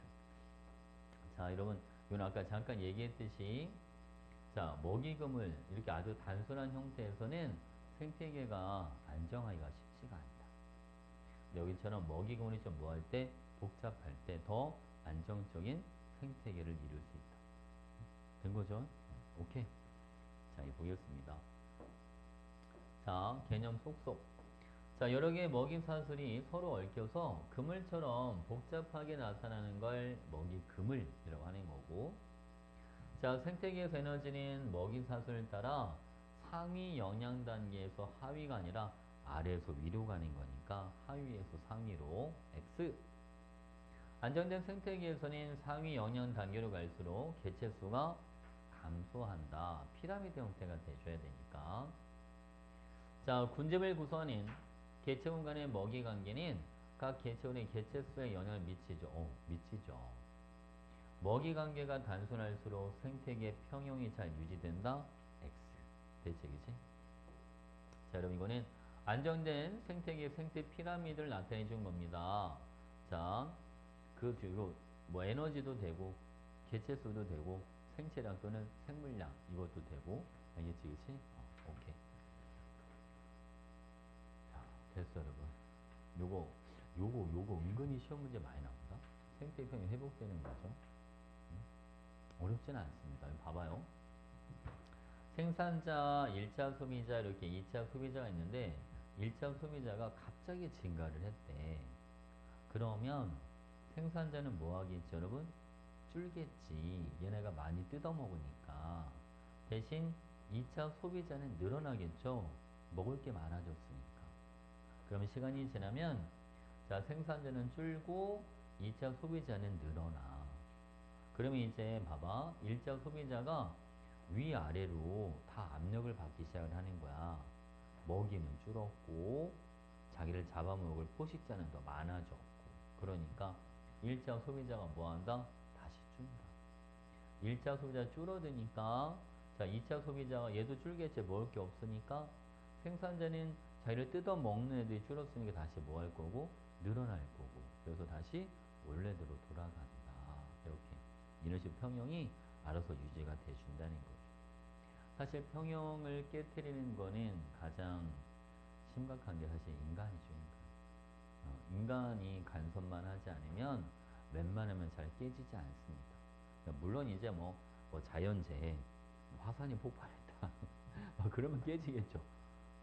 자, 여러분, 이건 아까 잠깐 얘기했듯이 자, 먹이금을 이렇게 아주 단순한 형태에서는 생태계가 안정하기가 쉽지가 않다. 여기처럼 먹이금을 좀 뭐 할 때 복잡할 때 더 안정적인 생태계를 이룰 수 있다. 된 거죠? 오케이. 자, 이 보겠습니다. 자, 개념 속속. 자, 여러 개의 먹이 사슬이 서로 얽혀서 그물처럼 복잡하게 나타나는 걸 먹이그물이라고 하는 거고. 자, 생태계에서 에너지는 먹이 사슬을 따라 상위 영양 단계에서 하위가 아니라 아래에서 위로 가는 거니까 하위에서 상위로 X. 안정된 생태계에서는 상위 영양 단계로 갈수록 개체수가 감소한다. 피라미드 형태가 돼줘야 되니까. 자, 군집을 구성하는 개체군 간의 먹이 관계는 각 개체군의 개체수에 영향을 미치죠. 미치죠. 먹이 관계가 단순할수록 생태계 평형이 잘 유지된다. X. 대책이지. 자, 여러분 이거는 안정된 생태계 생태 피라미드를 나타내 준 겁니다. 자, 그 뒤로 뭐 에너지도 되고 개체수도 되고 생체량 또는 생물량 이것도 되고 알겠지, 그치? 오케이. 자, 됐어, 여러분. 요거 은근히 시험 문제 많이 나온다. 생태평이 회복되는 거죠. 어렵지는 않습니다. 봐봐요. 생산자, 1차 소비자 이렇게 2차 소비자가 있는데 1차 소비자가 갑자기 증가를 했대. 그러면 생산자는 뭐 하겠지, 여러분? 줄겠지. 얘네가 많이 뜯어먹으니까. 대신 2차 소비자는 늘어나겠죠. 먹을 게 많아졌으니까. 그러면 시간이 지나면 자, 생산자는 줄고 2차 소비자는 늘어나. 그러면 이제 봐봐. 1차 소비자가 위아래로 다 압력을 받기 시작을 하는 거야. 먹이는 줄었고 자기를 잡아먹을 포식자는 더 많아졌고. 그러니까 1차 소비자가 뭐한다? 다시 준다. 1차 소비자 줄어드니까 자, 2차 소비자가 얘도 줄겠지. 먹을 게 없으니까 생산자는 자기를 뜯어 먹는 애들이 줄었으니까 다시 뭐 할 거고 늘어날 거고 그래서 다시 원래대로 돌아간다. 이렇게 이너식 평형이 알아서 유지가 돼준다는 거죠. 사실 평형을 깨트리는 거는 가장 심각한 게 사실 인간이죠. 인간이 간섭만 하지 않으면 웬만하면 잘 깨지지 않습니다. 그러니까 물론 이제 뭐 자연재해, 화산이 폭발했다. 그러면 깨지겠죠.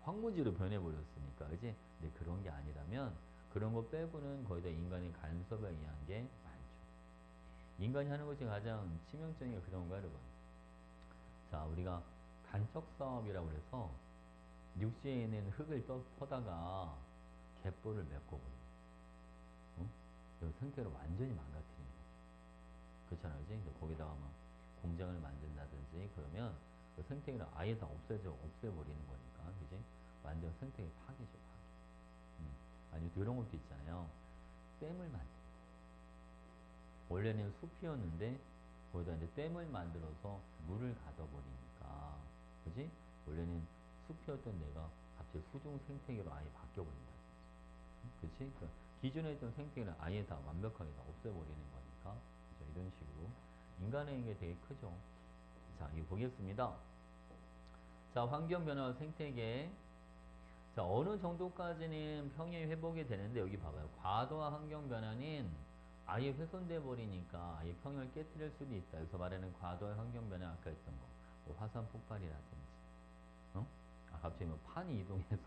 황무지로 변해버렸으니까, 그지? 근데 그런 게 아니라면 그런 거 빼고는 거의 다 인간의 간섭에 의한 게 많죠. 인간이 하는 것이 가장 치명적인 게 그런 거야, 여러분. 자, 우리가 간척 사업이라고 해서 육지에 있는 흙을 퍼다가 갯벌을 메꿔버려요. 어? 이 생태를 완전히 망가뜨리는 거죠. 그렇잖아요, 그지? 거기다가 막 공장을 만든다든지 그러면 그 생태계를 아예 다 없애버리는 거니까, 그지? 완전 생태계 파괴죠, 파괴. 아니, 이런 것도 있잖아요. 댐을 만든 원래는 숲이었는데 거기다 이제 댐을 만들어서 물을 가둬버리니까, 그지? 원래는 숲이었던 데가 갑자기 수중 생태계로 아예 바뀌어버린다. 그치? 그러니까 기존에 있던 생태계를 아예 다 완벽하게 다 없애버리는 거니까. 그죠? 이런 식으로. 인간에게 되게 크죠. 자, 이거 보겠습니다. 자, 환경 변화 생태계. 자, 어느 정도까지는 평형이 회복이 되는데, 여기 봐봐요. 과도한 환경 변화는 아예 훼손돼 버리니까 아예 평형을 깨뜨릴 수도 있다. 그래서 말하는 과도한 환경 변화 아까 했던 거. 뭐 화산 폭발이라든지. 어? 갑자기 뭐 판이 이동해서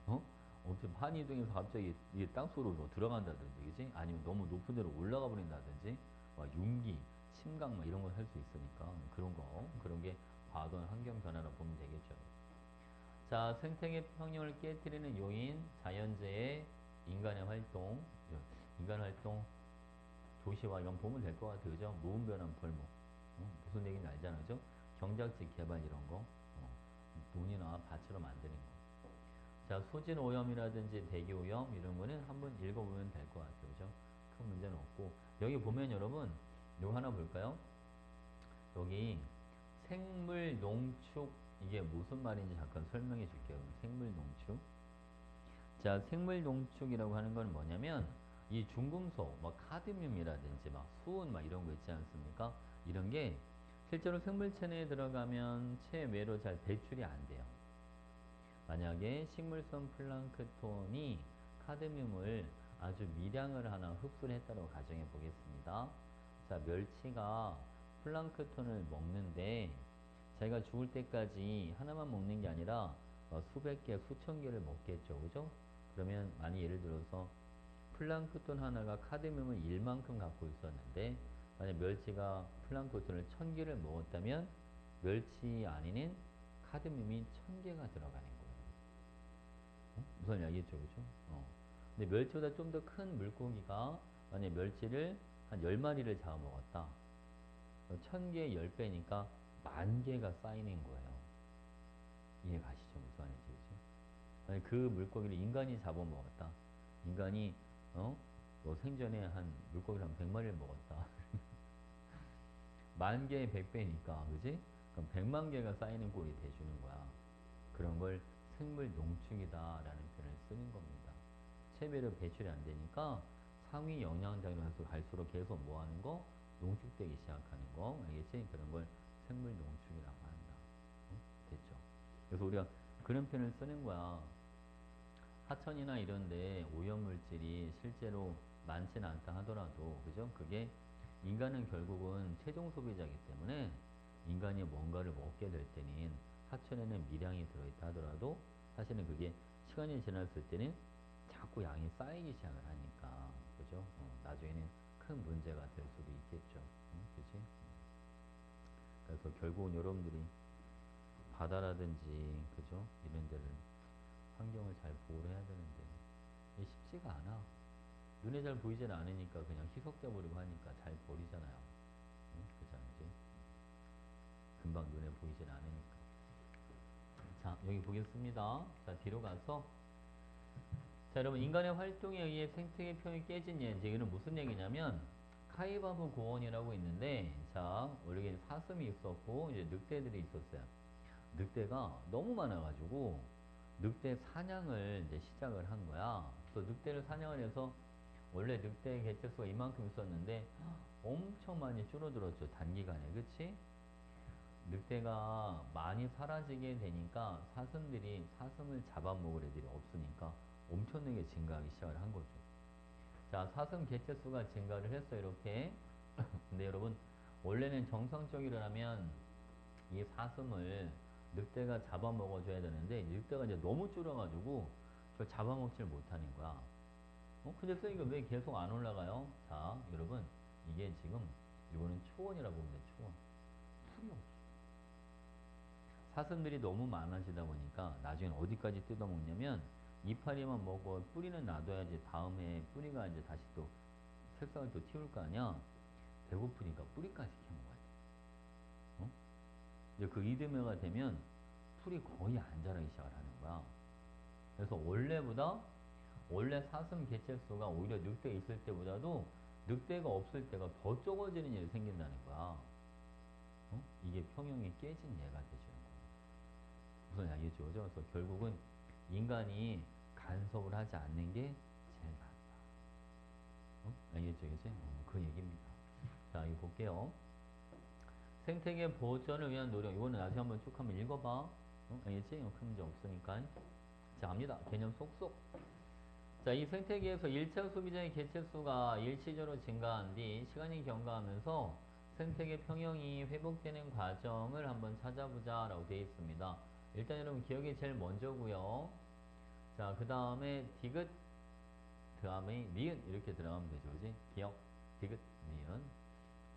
어? 어떤 판이 이동해서 갑자기 이게 땅속으로 들어간다든지, 그지? 아니면 너무 높은 데로 올라가 버린다든지, 막 융기, 침강 막 이런 걸 할 수 있으니까 그런 거, 그런 게 과도한 환경 변화라고 보면 되겠죠. 자, 생태계 평형을 깨뜨리는 요인, 자연재해, 인간의 활동, 인간 활동, 도시화 이런 보면 될 것 같아요, 그죠? 무분별한 벌목, 무슨 얘기인지 알잖아요, 그죠? 경작지 개발 이런 거, 논이나 밭으로 만드는 거. 자, 소진 오염이라든지 대기 오염 이런 거는 한번 읽어보면 될 것 같아요, 그죠? 큰 문제는 없고 여기 보면 여러분 이거 하나 볼까요? 여기 생물 농축 이게 무슨 말인지 잠깐 설명해 줄게요. 생물 농축. 자, 생물 농축이라고 하는 건 뭐냐면 이 중금속, 막 카드뮴이라든지 막 수은 막 이런 거 있지 않습니까? 이런 게 실제로 생물체 내에 들어가면 체외로 잘 배출이 안 돼요. 만약에 식물성 플랑크톤이 카드뮴을 아주 미량을 하나 흡수를 했다고 가정해 보겠습니다. 자, 멸치가 플랑크톤을 먹는데 자기가 죽을 때까지 하나만 먹는 게 아니라 수백 개, 수천 개를 먹겠죠. 그죠? 그러면 만약 예를 들어서 플랑크톤 하나가 카드뮴을 1만큼 갖고 있었는데 만약 멸치가 플랑크톤을 1000개를 먹었다면 멸치 안에는 카드뮴이 1000개가 들어가는 거예요. 무슨 이야기죠, 그죠? 근데 멸치보다 좀 더 큰 물고기가 만약 멸치를 한 10마리를 잡아먹었다. 1000개 10배니까 10,000개가 쌓이는 거예요. 이해 가시죠? 무슨 말인지, 그죠? 만약 그 물고기를 인간이 잡아먹었다. 인간이, 뭐 생전에 한 물고기를 한 100마리를 먹었다. 10,000개의 100배니까, 그지? 그럼 100만 개가 쌓이는 꼴이 돼주는 거야. 그런 걸 생물 농축이다라는 표현을 쓰는 겁니다. 체배로 배출이 안 되니까 상위 영양장으로 갈수록 계속 뭐 하는 거? 농축되기 시작하는 거. 알겠지? 그런 걸 생물 농축이라고 한다. 됐죠? 그래서 우리가 그런 표현을 쓰는 거야. 하천이나 이런데 오염물질이 실제로 많지는 않다 하더라도, 그죠? 그게 인간은 결국은 최종 소비자이기 때문에 인간이 뭔가를 먹게 될 때는 하천에는 미량이 들어있다 하더라도 사실은 그게 시간이 지났을 때는 자꾸 양이 쌓이기 시작을 하니까, 그죠? 나중에는 큰 문제가 될 수도 있겠죠. 그지? 그래서 결국은 여러분들이 바다라든지, 그죠? 이런 데를 환경을 잘 보호를 해야 되는데 이게 쉽지가 않아. 눈에 잘 보이진 않으니까 그냥 희석돼 버리고 하니까 잘 버리잖아요. 그잖아요, 그지? 금방 눈에 보이진 않으니까. 자, 여기 보겠습니다. 자, 뒤로 가서 자, 여러분 인간의 활동에 의해 생태계 평이 깨진 예. 이제 이는 무슨 얘기냐면 카이바브 고원이라고 있는데, 자, 원래 사슴이 있었고, 이제 늑대들이 있었어요. 늑대가 너무 많아가지고, 늑대 사냥을 이제 시작을 한 거야. 그래서 늑대를 사냥을 해서, 원래 늑대 개체수가 이만큼 있었는데, 엄청 많이 줄어들었죠. 단기간에. 그치? 늑대가 많이 사라지게 되니까, 사슴들이 사슴을 잡아먹을 애들이 없으니까, 엄청나게 증가하기 시작을 한 거죠. 자, 사슴 개체수가 증가를 했어, 이렇게. 근데 여러분, 원래는 정상적이라면 이 사슴을 늑대가 잡아먹어줘야 되는데, 늑대가 이제 너무 줄어가지고, 그걸 잡아먹질 못하는 거야. 근데 쓰니까 왜 계속 안 올라가요? 자, 여러분, 이게 지금, 이거는 초원이라고 보면 돼, 초원. 풀이 없어. 사슴들이 너무 많아지다 보니까, 나중엔 어디까지 뜯어먹냐면, 이파리만 먹고 뿌리는 놔둬야지 다음에 뿌리가 이제 다시 또 색상을 또 틔울 거 아니야? 배고프니까 뿌리까지 캐먹어야 돼. 어? 이제 그 이듬해가 되면 풀이 거의 안 자라기 시작을 하는 거야. 그래서 원래 사슴 개체수가 오히려 늑대 있을 때보다도 늑대가 없을 때가 더 적어지는 일이 생긴다는 거야. 이게 평형이 깨진 예가 되죠. 무슨 이야기죠? 그래서 결국은 인간이 간섭을 하지 않는 게 제일 낫다. 알겠죠? 그치? 그 얘기입니다. 자, 이거 볼게요. 생태계 보전을 위한 노력. 이거는 나중에 한번 쭉 한번 읽어봐. 알겠지? 큰 문제 없으니까. 자, 갑니다. 개념 쏙쏙. 자, 이 생태계에서 1차 소비자의 개체수가 일시적으로 증가한 뒤 시간이 경과하면서 생태계 평형이 회복되는 과정을 한번 찾아보자 라고 되어 있습니다. 일단 여러분 기억이 제일 먼저고요. 자, 그 다음에 디귿, 그 다음에 니은 이렇게 들어가면 되죠. 그지? 기억, 디귿, 니은.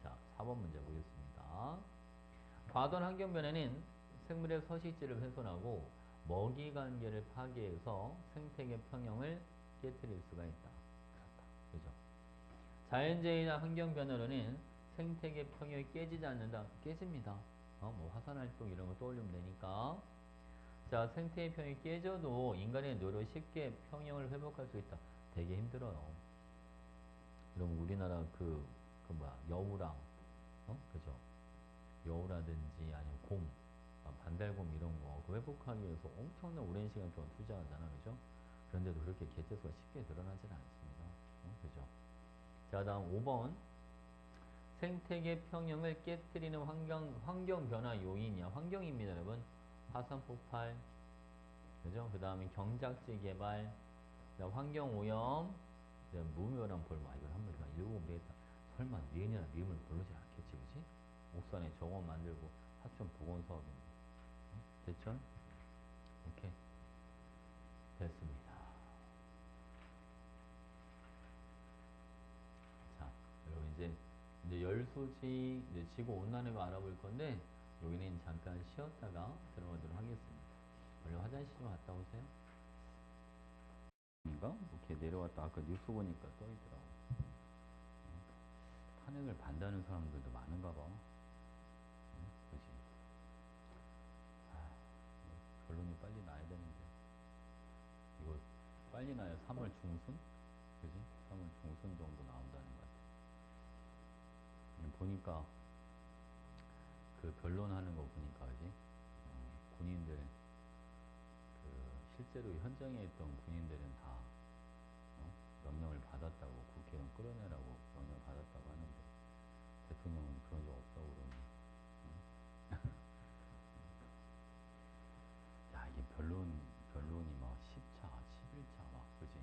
자, 4번 문제 보겠습니다. 과도한 환경 변화는 생물의 서식지를 훼손하고 먹이 관계를 파괴해서 생태계 평형을 깨뜨릴 수가 있다. 그렇다. 그죠? 자연재해나 환경 변화로는 생태계 평형이 깨지지 않는다. 깨집니다. 뭐 화산 활동 이런 거 떠올리면 되니까. 자, 생태계 평형이 깨져도 인간의 뇌로 쉽게 평형을 회복할 수 있다. 되게 힘들어요. 그럼 우리나라 여우랑, 그죠? 여우라든지 아니면 곰, 반달곰 이런 거 회복하기 위해서 엄청난 오랜 시간 동안 투자하잖아, 그죠? 그런데도 그렇게 개체수가 쉽게 늘어나질 않습니다. 그죠? 자, 다음 5번. 생태계 평형을 깨뜨리는 환경 변화 요인이야. 환경입니다, 여러분. 화산 폭발, 그죠? 그 다음에 경작지 개발, 환경 오염, 무묘한 벌마. 이걸 한번 읽어보면 되겠다. 설마 니은이나 미음을 부르지 않겠지, 그지? 옥산에 정원 만들고 하천 복원 사업인데. 됐죠? 오케이. 됐습니다. 자, 여러분 이제 열소지, 이제 지구 온난화가 알아볼 건데, 여기는 잠깐 쉬었다가 들어가도록 하겠습니다. 원래 화장실 좀 갔다 오세요. 인가? 이렇게 내려왔다. 아까 뉴스 보니까 써있더라. 탄핵을 반대하는 사람들도 많은가 봐. 그지? 결론이 빨리 나야 되는데. 이거 빨리 나야 3월 중순? 그지? 3월 중순 정도 나온다는 것 같아. 보니까 그 변론하는 거 보니까, 그지? 군인들, 실제로 현장에 있던 군인들은 다 명령을 받았다고, 국회의원 끌어내라고 명령을 받았다고 하는데, 대통령은 그런 적 없다고 그러네. 야, 이게 변론이 막 10차, 11차 막, 그지?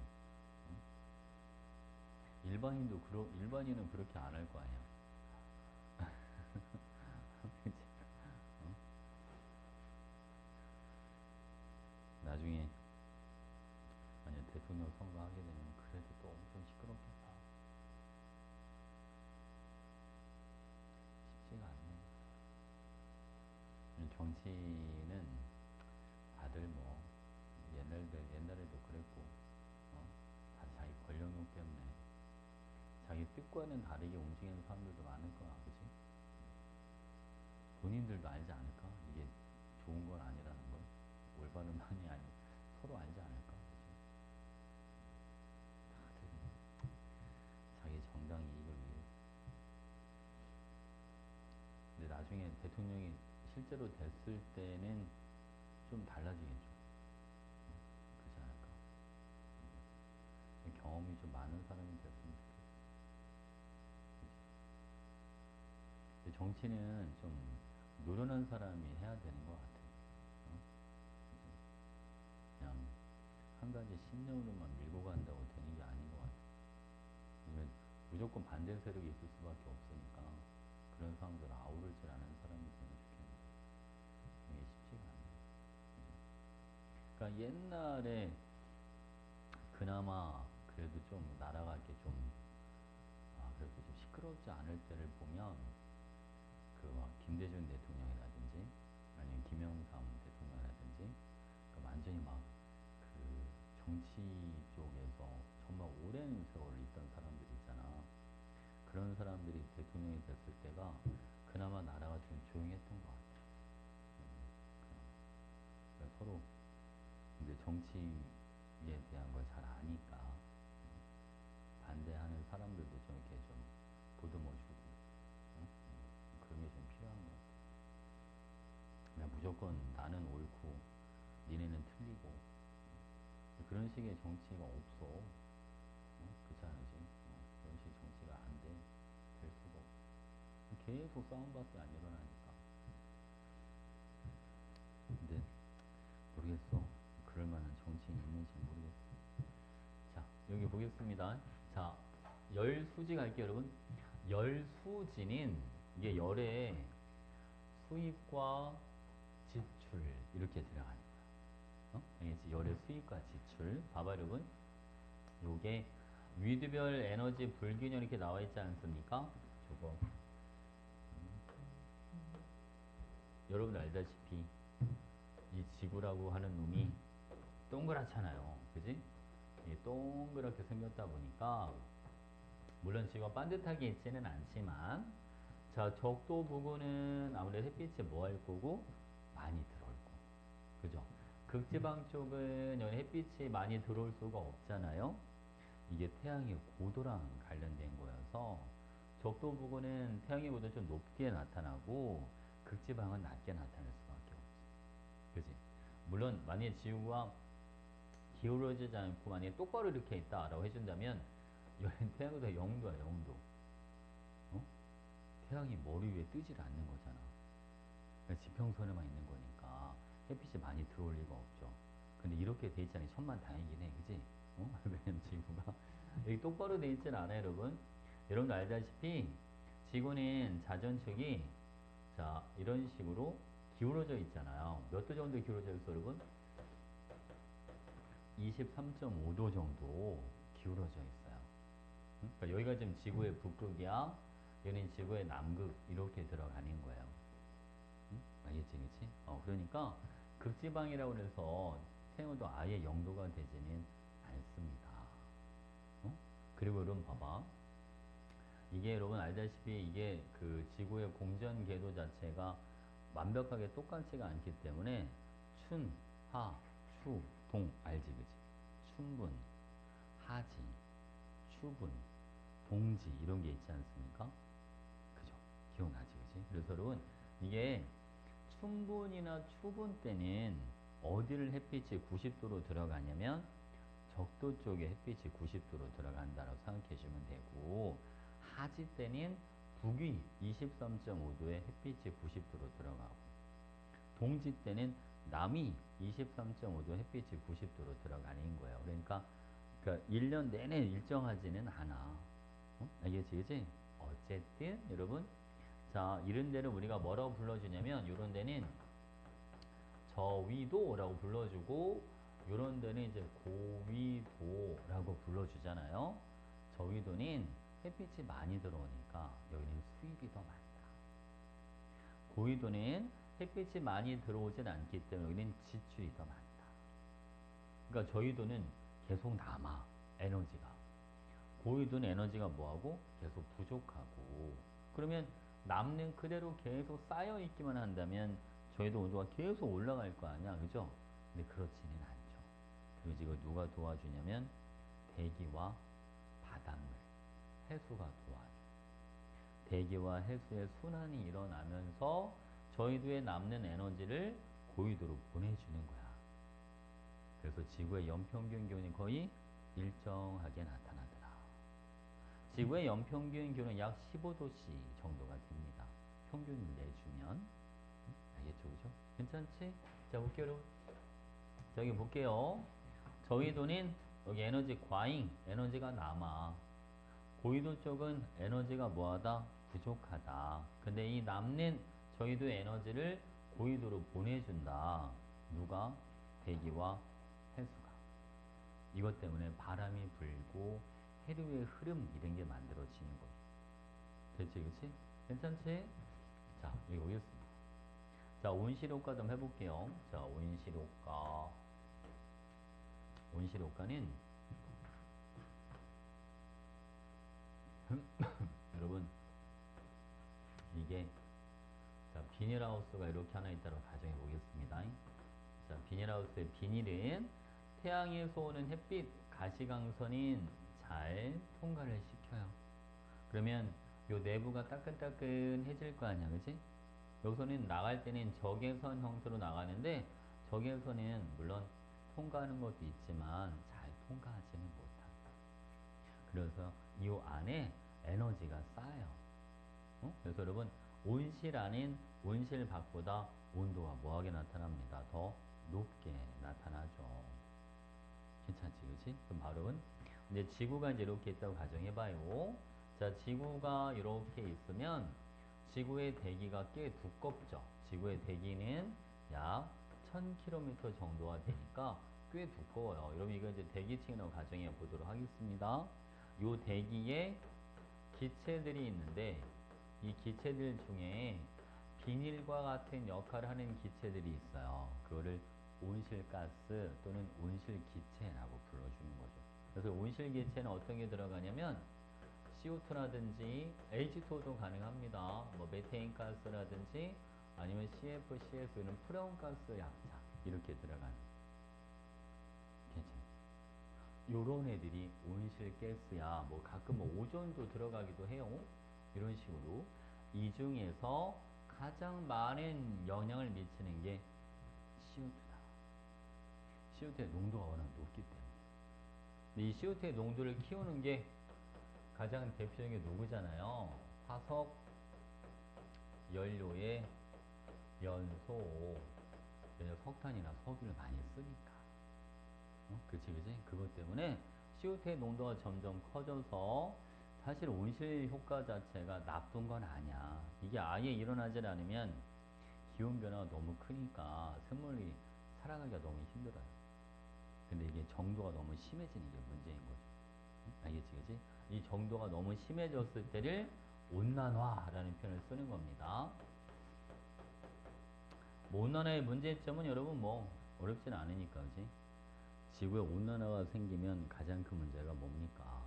일반인은 그렇게 안 할 거 아니야. 그치? 나중에, 만약 대통령 선거하게 되면 그래도 또 엄청 시끄럽겠다. 쉽지가 않네. 정치는 다들 뭐, 옛날에도 그랬고, 다 자기 권력욕 때문에 자기 뜻과는 다르게 움직이는 사람들도 많을 거야, 그지? 본인들도 알지 않을까? 이게 좋은 건 아니라는 걸. 올바른 판이 아니고 서로 알지 않을까? 그지? 다들 자기 정당 이익을 위해. 대통령이 실제로 됐을 때는 좀 달라지겠죠. 그렇지 않을까? 경험이 좀 많은 사람이 됐으면 좋겠어. 근데 정치는 좀 노련한 사람이 해야 되는 것 같아. 어? 그냥 한 가지 신념으로만 밀고 간다고 되는 게 아닌 것 같아. 왜냐면 무조건 반대 세력이 있을 수밖에 없으니까 그런 상황들을 아우를 줄 아는 사람이 되면 좋겠는데 이게 쉽지가 않네. 그러니까 옛날에 그나마 그래도 좀 나라가 이렇게 좀 그래도 좀 시끄럽지 않을 때를 보면 그 막 김대중 대통령이라든지 아니면 김영삼 대통령이라든지 그 완전히 막 그 정치 쪽에서 정말 오랜 세월을 있던 사람들 있잖아. 그런 사람들이 대통령이 됐을 때가 그나마 나라가 좀 조용했던 것 같아. 그러니까 서로 이제 정치에 대한 걸 잘 아니까 반대하는 사람들도 좀 이렇게 좀 보듬어주고 응? 그런 게 좀 필요한 것 같아. 그냥 무조건 나는 옳고 니네는 틀리고 그런 식의 정치가 없어. 그렇지 않으지? 그런 식의 정치가 안 돼. 될 수가 없어. 계속 싸움밖에 안 일어나니까. 근데 모르겠어. 그럴 만한 정치인이 있는지 모르겠어. 자, 여기 보겠습니다. 자, 열수지 갈게요, 여러분. 열수지는 이게 열의 수입과 지출 이렇게 들어가는 거야. 알겠지? 열의 수입과 지출. 봐봐, 여러분. 요게 위드별 에너지 불균형 이렇게 나와 있지 않습니까? 저거. 여러분 알다시피 이 지구라고 하는 놈이 동그랗잖아요. 그지? 이 동그랗게 생겼다 보니까 물론 지구가 반듯하게 있지는 않지만 자, 적도 부근은 아무래도 햇빛이 뭐 할 거고 많이 들어올 거고. 그죠? 극지방 쪽은 여기 햇빛이 많이 들어올 수가 없잖아요. 이게 태양의 고도랑 관련된 거여서 적도 부근은 태양의 고도 좀 높게 나타나고 극지방은 낮게 나타날 수밖에 없지. 그지? 물론 만약에 지구가 기울어지지 않고 만약에 똑바로 이렇게 있다라고 해준다면 여긴 태양보다 0도야 0도. 어? 태양이 머리 위에 뜨질 않는 거잖아. 그러니까 지평선에만 있는 거니까 햇빛이 많이 들어올 리가 없죠. 근데 이렇게 돼 있잖아요. 천만 다행이긴 해. 그지? 왜냐면 지구가 여기 똑바로 돼 있진 않아요, 여러분. 여러분 알다시피 지구는 자전축이 자 이런 식으로 기울어져 있잖아요. 몇 도 정도 기울어져 있어, 여러분? 23.5도 정도 기울어져 있어요. 그러니까 여기가 지금 지구의 북극이야. 여기는 지구의 남극 이렇게 들어가는 거예요. 알겠지, 그치? 그러니까 극지방이라고 해서 태양도 아예 0도가 되지는 않습니다. 그리고 여러분 봐봐. 이게 여러분 알다시피 이게 그 지구의 공전 궤도 자체가 완벽하게 똑같지가 않기 때문에 춘, 하, 추, 동 알지, 그치? 춘분, 하지, 추분, 동지 이런 게 있지 않습니까? 그죠? 기억나지, 그치? 그래서 여러분 이게 춘분이나 추분 때는 어디를 햇빛이 90도로 들어가냐면 적도 쪽에 햇빛이 90도로 들어간다라고 생각해 주면 되고 하지 때는 북위 23.5도에 햇빛이 90도로 들어가고 동지 때는 남위 23.5도 햇빛이 90도로 들어가는 거예요. 그러니까 1년 내내 일정하지는 않아. 알겠지, 그지? 어쨌든 여러분 자 이런 데를 우리가 뭐라고 불러주냐면 이런 데는 저위도라고 불러주고 요런 데는 이제 고위도라고 불러주잖아요. 저위도는 햇빛이 많이 들어오니까 여기는 수입이 더 많다. 고위도는 햇빛이 많이 들어오진 않기 때문에 여기는 지출이 더 많다. 그러니까 저위도는 계속 남아 에너지가. 고위도는 에너지가 뭐하고 계속 부족하고 그러면 남는 그대로 계속 쌓여 있기만 한다면 저희도 온도가 계속 올라갈 거 아니야, 그죠? 근데 그렇지는 않죠. 그리고 이거 누가 도와주냐면 대기와 바닷물, 해수가 도와줘. 대기와 해수의 순환이 일어나면서 저희도에 남는 에너지를 고위도로 보내주는 거야. 그래서 지구의 연평균 기온이 거의 일정하게 나타나더라. 지구의 연평균 기온은 약 15도씨 정도가 됩니다. 평균을 내주면. 알겠죠? 그죠? 괜찮지? 자, 볼게요, 여러분. 자, 여기 볼게요. 저위도는 여기 에너지 과잉, 에너지가 남아. 고위도 쪽은 에너지가 뭐하다? 부족하다. 근데 이 남는 저위도의 에너지를 고위도로 보내준다. 누가? 대기와 해수가. 이것 때문에 바람이 불고 해류의 흐름 이런 게 만들어지는 거죠. 됐지, 그치? 괜찮지? 자, 여기 오겠습니다. 자, 온실효과 좀 해볼게요. 자, 온실효과. 온실효과는 여러분 이게 자, 비닐하우스가 이렇게 하나 있다고 가정해 보겠습니다. 자, 비닐하우스의 비닐은 태양에서 오는 햇빛, 가시광선인 잘 통과를 시켜요. 그러면 요 내부가 따끈따끈해질 거 아니야, 그치? 여기서는 나갈 때는 적외선 형태로 나가는데 적외선은 물론 통과하는 것도 있지만 잘 통과하지는 못한다. 그래서 이 안에 에너지가 쌓여요. 그래서 여러분 온실 안인 온실 밖보다 온도가 뭐하게 나타납니다. 더 높게 나타나죠. 괜찮지, 그치? 그럼 바로는 이제 지구가 이제 이렇게 있다고 가정해봐요. 자, 지구가 이렇게 있으면 지구의 대기가 꽤 두껍죠. 지구의 대기는 약 1000km 정도가 되니까 꽤 두꺼워요. 여러분 이거 이제 대기층이라고 가정해 보도록 하겠습니다. 요 대기에 기체들이 있는데 이 기체들 중에 비닐과 같은 역할을 하는 기체들이 있어요. 그거를 온실가스 또는 온실기체라고 불러주는 거죠. 그래서 온실기체는 어떤 게 들어가냐면 CO2라든지 H2도 가능합니다. 뭐 메테인 가스라든지 아니면 CF, CS 이런 프레온가스 약자 이렇게 들어가는. 괜찮아요. 요런 애들이 온실가스야. 뭐 가끔 뭐 오존도 들어가기도 해요. 이런 식으로 이 중에서 가장 많은 영향을 미치는 게 CO2다. CO2의 농도가 워낙 높기 때문에. 근데 이 CO2의 농도를 키우는 게 가장 대표적인 게 누구잖아요. 화석 연료의 연소. 왜냐면 석탄이나 석유를 많이 쓰니까. 그치, 그치? 그것 때문에 CO2의 농도가 점점 커져서 사실 온실 효과 자체가 나쁜 건 아니야. 이게 아예 일어나질 않으면 기온변화가 너무 크니까 생물이 살아가기가 너무 힘들어요. 근데 이게 정도가 너무 심해지는 게 문제인 거죠. 알겠지, 그치? 이 정도가 너무 심해졌을 때를 온난화라는 표현을 쓰는 겁니다. 뭐 온난화의 문제점은 여러분 뭐 어렵진 않으니까, 그치? 지구에 온난화가 생기면 가장 큰 문제가 뭡니까?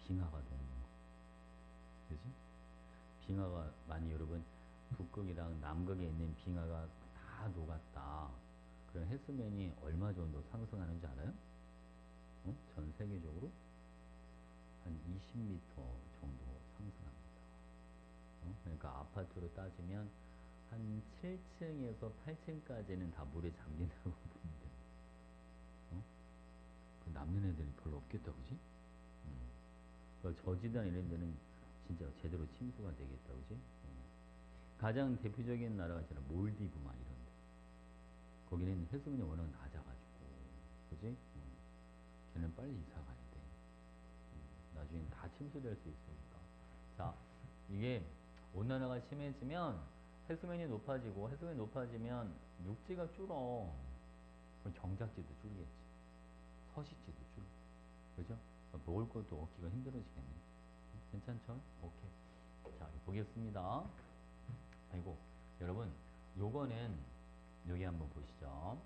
빙하가 녹는 거. 그지? 빙하가 많이 여러분 북극이랑 남극에 있는 빙하가 다 녹았다. 그럼 해수면이 얼마 정도 상승하는 줄 알아요? 전 세계적으로 한 20m 정도 상승합니다. 그러니까 아파트로 따지면 한 7층에서 8층까지는 다 물에 잠긴다고 보면 돼. 그 남는 애들이 별로 없겠다, 그지? 저지대나 이런 데는 진짜 제대로 침수가 되겠다, 그지? 가장 대표적인 나라가 있잖아. 몰디브만 이런 데. 거기는 해수면이 워낙 낮아가지고, 그지? 걔는 빨리 이사 가야 돼. 나중엔 다 침수될 수 있으니까. 자, 이게 온난화가 심해지면 해수면이 높아지고, 해수면이 높아지면 육지가 줄어. 그럼 경작지도 줄겠지. 서식지도 줄어. 그죠? 먹을 것도 얻기가 힘들어지겠네. 괜찮죠? 오케이. 자, 보겠습니다. 아이고, 여러분, 요거는 여기 한번 보시죠.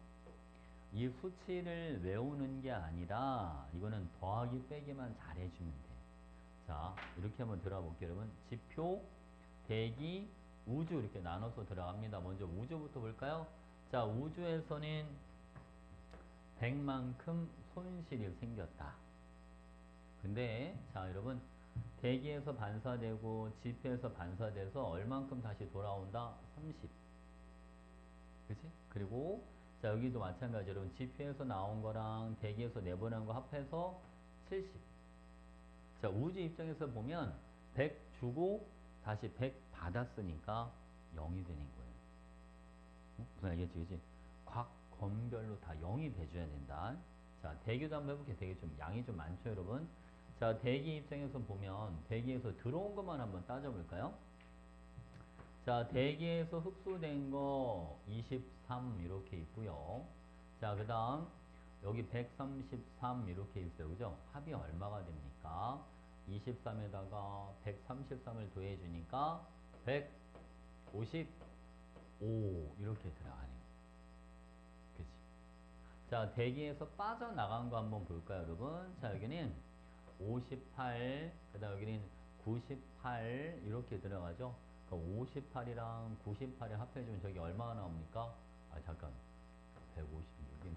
이 수치를 외우는 게 아니라 이거는 더하기 빼기만 잘해주면 돼. 자, 이렇게 한번 들어볼게요, 여러분. 지표, 대기, 우주 이렇게 나눠서 들어갑니다. 먼저 우주부터 볼까요? 자, 우주에서는 100만큼 손실이 생겼다. 근데 자, 여러분 대기에서 반사되고 지표에서 반사돼서 얼만큼 다시 돌아온다? 30. 그치? 그리고 자 여기도 마찬가지로 지표에서 나온 거랑 대기에서 내보낸 거 합해서 70. 자 우주 입장에서 보면 100 주고 다시 100 받았으니까 0이 되는 거예요. 무슨 알겠지? 그치? 각 건별로 다 0이 돼줘야 된다. 자 대기도 한번 해볼게요. 대기 좀 양이 좀 많죠 여러분? 자 대기 입장에서 보면 대기에서 들어온 것만 한번 따져볼까요? 자, 대기에서 흡수된 거 23 이렇게 있고요. 자, 그 다음 여기 133 이렇게 있어요. 그죠? 합이 얼마가 됩니까? 23에다가 133을 더해주니까 155 이렇게 들어가네요. 그치? 자, 대기에서 빠져나간 거 한번 볼까요, 여러분? 자, 여기는 58, 그 다음 여기는 98 이렇게 들어가죠? 58이랑 98을 합해주면 저기 얼마가 나옵니까? 아 잠깐 156이네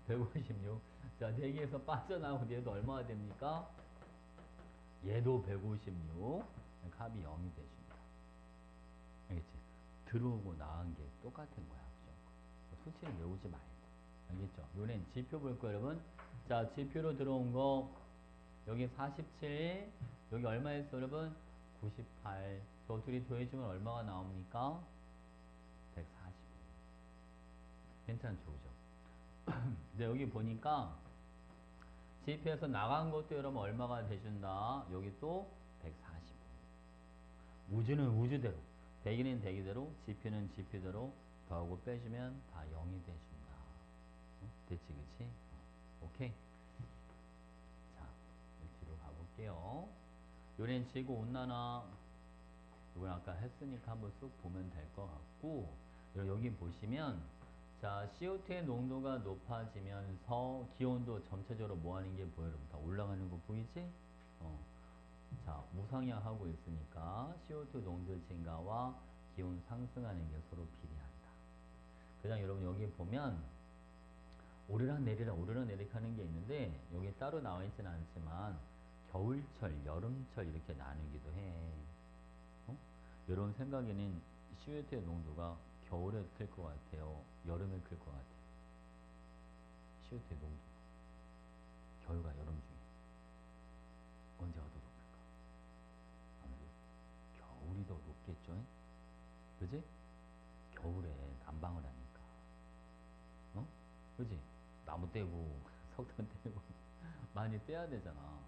156. 자 대기에서 빠져나오고 얘도 얼마가 됩니까? 얘도 156. 합이 0이 되십니다. 알겠지? 들어오고 나간 게 똑같은 거야. 그죠? 수치를 외우지 말고. 알겠죠? 요는 지표 볼 거예요 여러분. 자 지표로 들어온 거 여기 47 여기 얼마였어 여러분? 98. 저 둘이 더해주면 얼마가 나옵니까? 145. 괜찮죠, 그죠? 근데 여기 보니까 지표에서 나간 것도 여러분 얼마가 돼준다? 여기 또 145. 우주는 우주대로, 대기는 대기대로, 지표는 지표대로 더하고 빼주면 다 0이 돼준다. 됐지, 그치? 오케이. 자, 뒤로 가볼게요. 요런 지구온난화 이건 아까 했으니까 한번 쑥 보면 될 것 같고 여기 보시면 자 CO2의 농도가 높아지면서 기온도 전체적으로 뭐하는 게 보여요? 다 올라가는 거 보이지? 자 무상향하고 있으니까 CO2 농도 증가와 기온 상승하는 게 서로 비례한다. 그 다음 여러분 여기 보면 오르락내리락 하는 게 있는데 여기 따로 나와 있지는 않지만 겨울철, 여름철 이렇게 나누기도 해. 여러분 생각에는 CO2의 농도가 겨울에 클 것 같아요? 여름에 클 것 같아요? CO2의 농도 겨울과 여름 중에 언제가 더 높을까? 아무래도 겨울이 더 높겠죠? 그지? 겨울에 난방을 하니까 그지? 나무 떼고 석탄 떼고 많이 떼야 되잖아.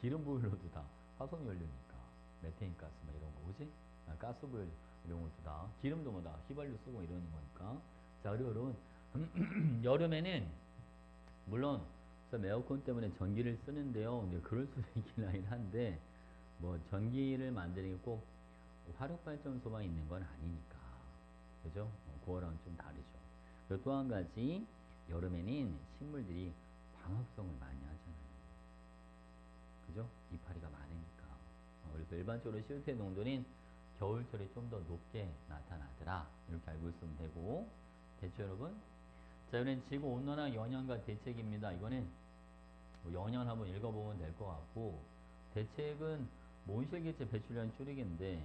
기름 보일러도 다 화석 연료니까 메테인 가스 막 이런 거 그지? 가스 보일러 이런 것도 다 기름도 뭐 다 휘발유 쓰고 이러는 거니까. 자 그리고 여러분 여름에는 물론 에어컨 때문에 전기를 쓰는데요. 근데 그럴 수도 있긴 한데 뭐 전기를 만드는 게 꼭 화력발전소만 있는 건 아니니까 그죠? 그거랑 좀 다르죠. 그리고 또 한 가지 여름에는 식물들이 광합성을 많이 하잖아요. 그죠? 이파리가 많으니까. 그래서 일반적으로 CO2 농도는 겨울철에 좀 더 높게 나타나더라. 이렇게 알고 있으면 되고. 됐죠, 여러분? 자, 이번엔 지구온난화 영향과 대책입니다. 이거는 뭐 영향 한번 읽어보면 될 것 같고, 대책은 뭐 온실기체 배출량 줄이기인데,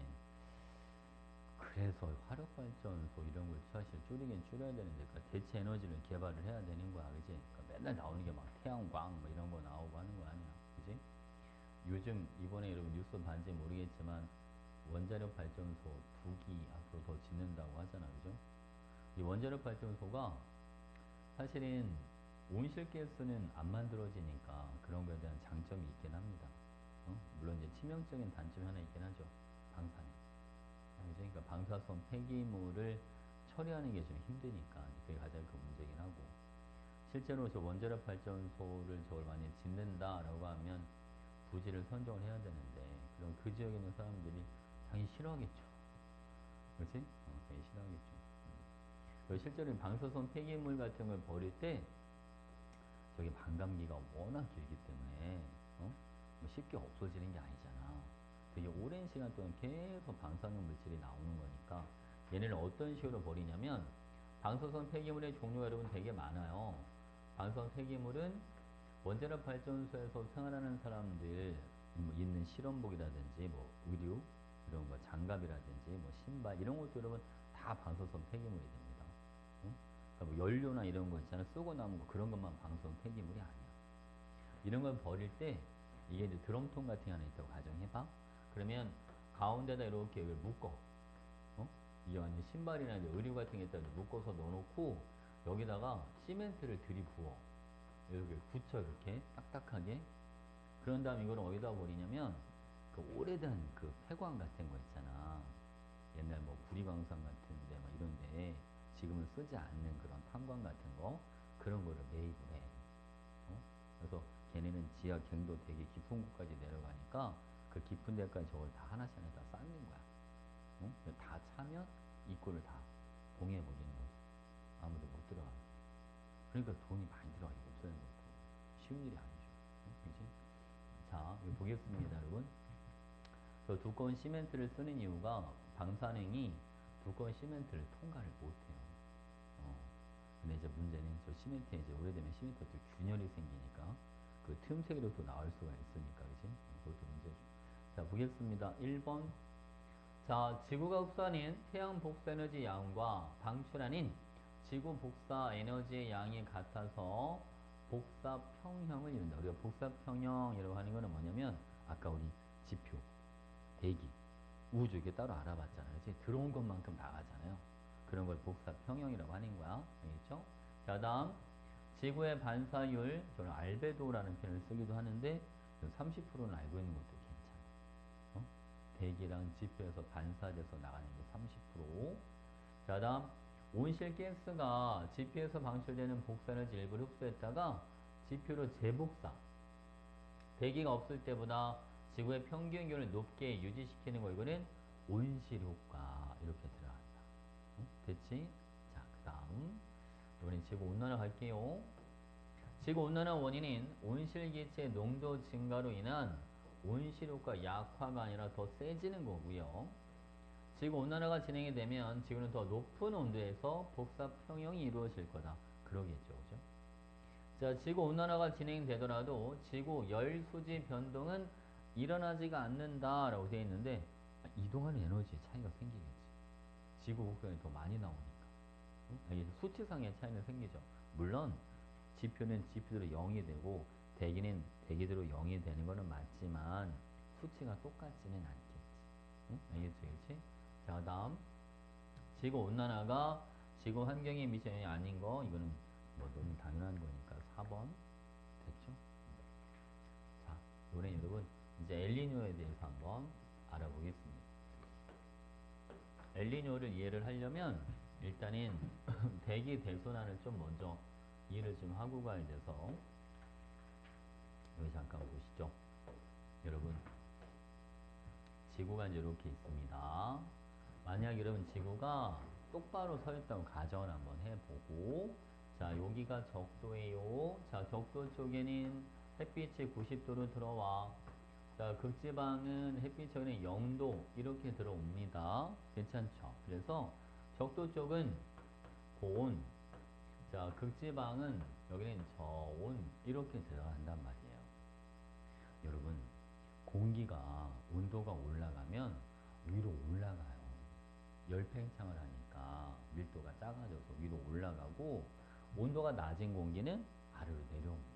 그래서 화력발전소 이런 걸 사실 줄이긴 줄여야 되는데, 그러니까 대체 에너지를 개발을 해야 되는 거야, 그지? 그러니까 맨날 나오는 게 막 태양광 뭐 이런 거 나오고 하는 거 아니야, 그지? 요즘 이번에 여러분 뉴스 봤는지 모르겠지만 원자력 발전소 2기 앞으로 더 짓는다고 하잖아, 그죠? 이 원자력 발전소가 사실은 온실가스는 안 만들어지니까 그런 거에 대한 장점이 있긴 합니다. 물론 이제 치명적인 단점이 하나 있긴 하죠. 방사능. 그러니까 방사성 폐기물을 처리하는 게 좀 힘드니까 그게 가장 큰 문제긴 하고 실제로 저 원자력 발전소를 저걸 만약에 짓는다라고 하면 부지를 선정을 해야 되는데 그럼 그 지역에 있는 사람들이 당연히 싫어하겠죠. 그렇지? 당연히 싫어하겠죠. 실제로 방사성 폐기물 같은 걸 버릴 때 저기 반감기가 워낙 길기 때문에 뭐 쉽게 없어지는 게 아니잖아. 되게 오랜 시간 동안 계속 방사능 물질이 나오는 거니까 얘네를 어떤 식으로 버리냐면 방사성 폐기물의 종류가 여러분 되게 많아요. 방사성 폐기물은 원자력 발전소에서 생활하는 사람들 뭐 있는 실험복이라든지 뭐 의류 이런 거 장갑이라든지 뭐 신발 이런 것도 여러분 다 방사성 폐기물이 됩니다. 응? 그러니까 뭐 연료나 이런 거 있잖아 쓰고 남은 거 그런 것만 방사성 폐기물이 아니야. 이런 걸 버릴 때 이게 이제 드럼통 같은 게 하나 있다고 가정해봐. 그러면 가운데다 이렇게 이걸 묶어. 어? 이게 완전 신발이나 이제 의류 같은 게 있다 묶어서 넣어놓고 여기다가 시멘트를 들이부어. 이렇게 굳혀 이렇게 딱딱하게. 그런 다음 이걸 어디다 버리냐면 그 오래된 그 폐광 같은 거 있잖아. 옛날 뭐 구리광산 같은데 막 이런데 지금은 쓰지 않는 그런 탄광 같은 거 그런 거를 매입을 해. 어? 그래서 걔네는 지하 갱도 되게 깊은 곳까지 내려가니까 그 깊은 데까지 저걸 다 하나씩 하나 다 쌓는 거야. 응? 다 차면 입구를 다 봉해버리는 거지. 아무도 못 들어가게. 그러니까 돈이 많이 들어가. 이거 없애는 것도 쉬운 일이 아니죠. 응? 그치? 자, 이거 보겠습니다, 여러분. 저 두꺼운 시멘트를 쓰는 이유가 방사능이 두꺼운 시멘트를 통과를 못해요. 어. 근데 이제 문제는 저 시멘트에 이제 오래되면 시멘트에 또 균열이 생기니까 그 틈새로 또 나올 수가 있으니까, 그치? 그것도 문제죠. 자, 보겠습니다. 1번. 자, 지구가 흡수하는 태양 복사 에너지 양과 방출하는 지구 복사 에너지의 양이 같아서 복사 평형을 이룬다. 우리가 복사 평형이라고 하는 거는 뭐냐면 아까 우리 지표, 대기, 우주 이게 따로 알아봤잖아요. 그치? 들어온 것만큼 나가잖아요. 그런 걸 복사 평형이라고 하는 거야. 알겠죠? 자, 다음 지구의 반사율, 저는 알베도라는 표현을 쓰기도 하는데 30%는 알고 있는 것도 괜찮아요. 어? 대기랑 지표에서 반사돼서 나가는 게 30%. 자, 다음 온실가스가 지표에서 방출되는 복사에너지 일부를 흡수했다가 지표로 재복사. 대기가 없을 때보다 지구의 평균 기온을 높게 유지시키는 거 이거는 온실효과 이렇게 들어간다. 응? 됐지? 자, 그 다음 이번엔 지구온난화 갈게요. 지구온난화 원인은 온실기체의 농도 증가로 인한 온실효과 약화가 아니라 더 세지는 거고요. 지구온난화가 진행이 되면 지구는 더 높은 온도에서 복사 평형이 이루어질 거다. 그러겠죠. 그죠? 자, 지구온난화가 진행되더라도 지구 열수지 변동은 일어나지가 않는다라고 되어 있는데 이동하는 에너지의 차이가 생기겠지. 지구 국경이 더 많이 나오니까. 응? 여기 수치상의 차이는 생기죠. 물론 지표는 지표대로 0이 되고 대기는 대기대로 0이 되는 거는 맞지만 수치가 똑같지는 않겠지. 응? 알겠지? 그렇지? 자, 다음 지구온난화가 지구 환경에 미션이 아닌 거 이거는 뭐 너무 당연한 거니까 4번 됐죠? 자, 이번엔 여러분 이제 엘니뇨에 대해서 한번 알아보겠습니다. 엘니뇨를 이해를 하려면 일단은 대기 대순환을 좀 먼저 이해를 좀 하고 가야 돼서 여기 잠깐 보시죠. 여러분 지구가 이제 이렇게 있습니다. 만약 여러분 지구가 똑바로 서 있다고 가정을 한번 해보고 자 여기가 적도예요. 자 적도 쪽에는 햇빛이 90도로 들어와. 자 극지방은 햇빛이 0도 이렇게 들어옵니다. 괜찮죠? 그래서 적도 쪽은 고온, 자 극지방은 여기는 저온 이렇게 들어간단 말이에요. 여러분 공기가 온도가 올라가면 위로 올라가요. 열팽창을 하니까 밀도가 작아져서 위로 올라가고 온도가 낮은 공기는 아래로 내려옵니다.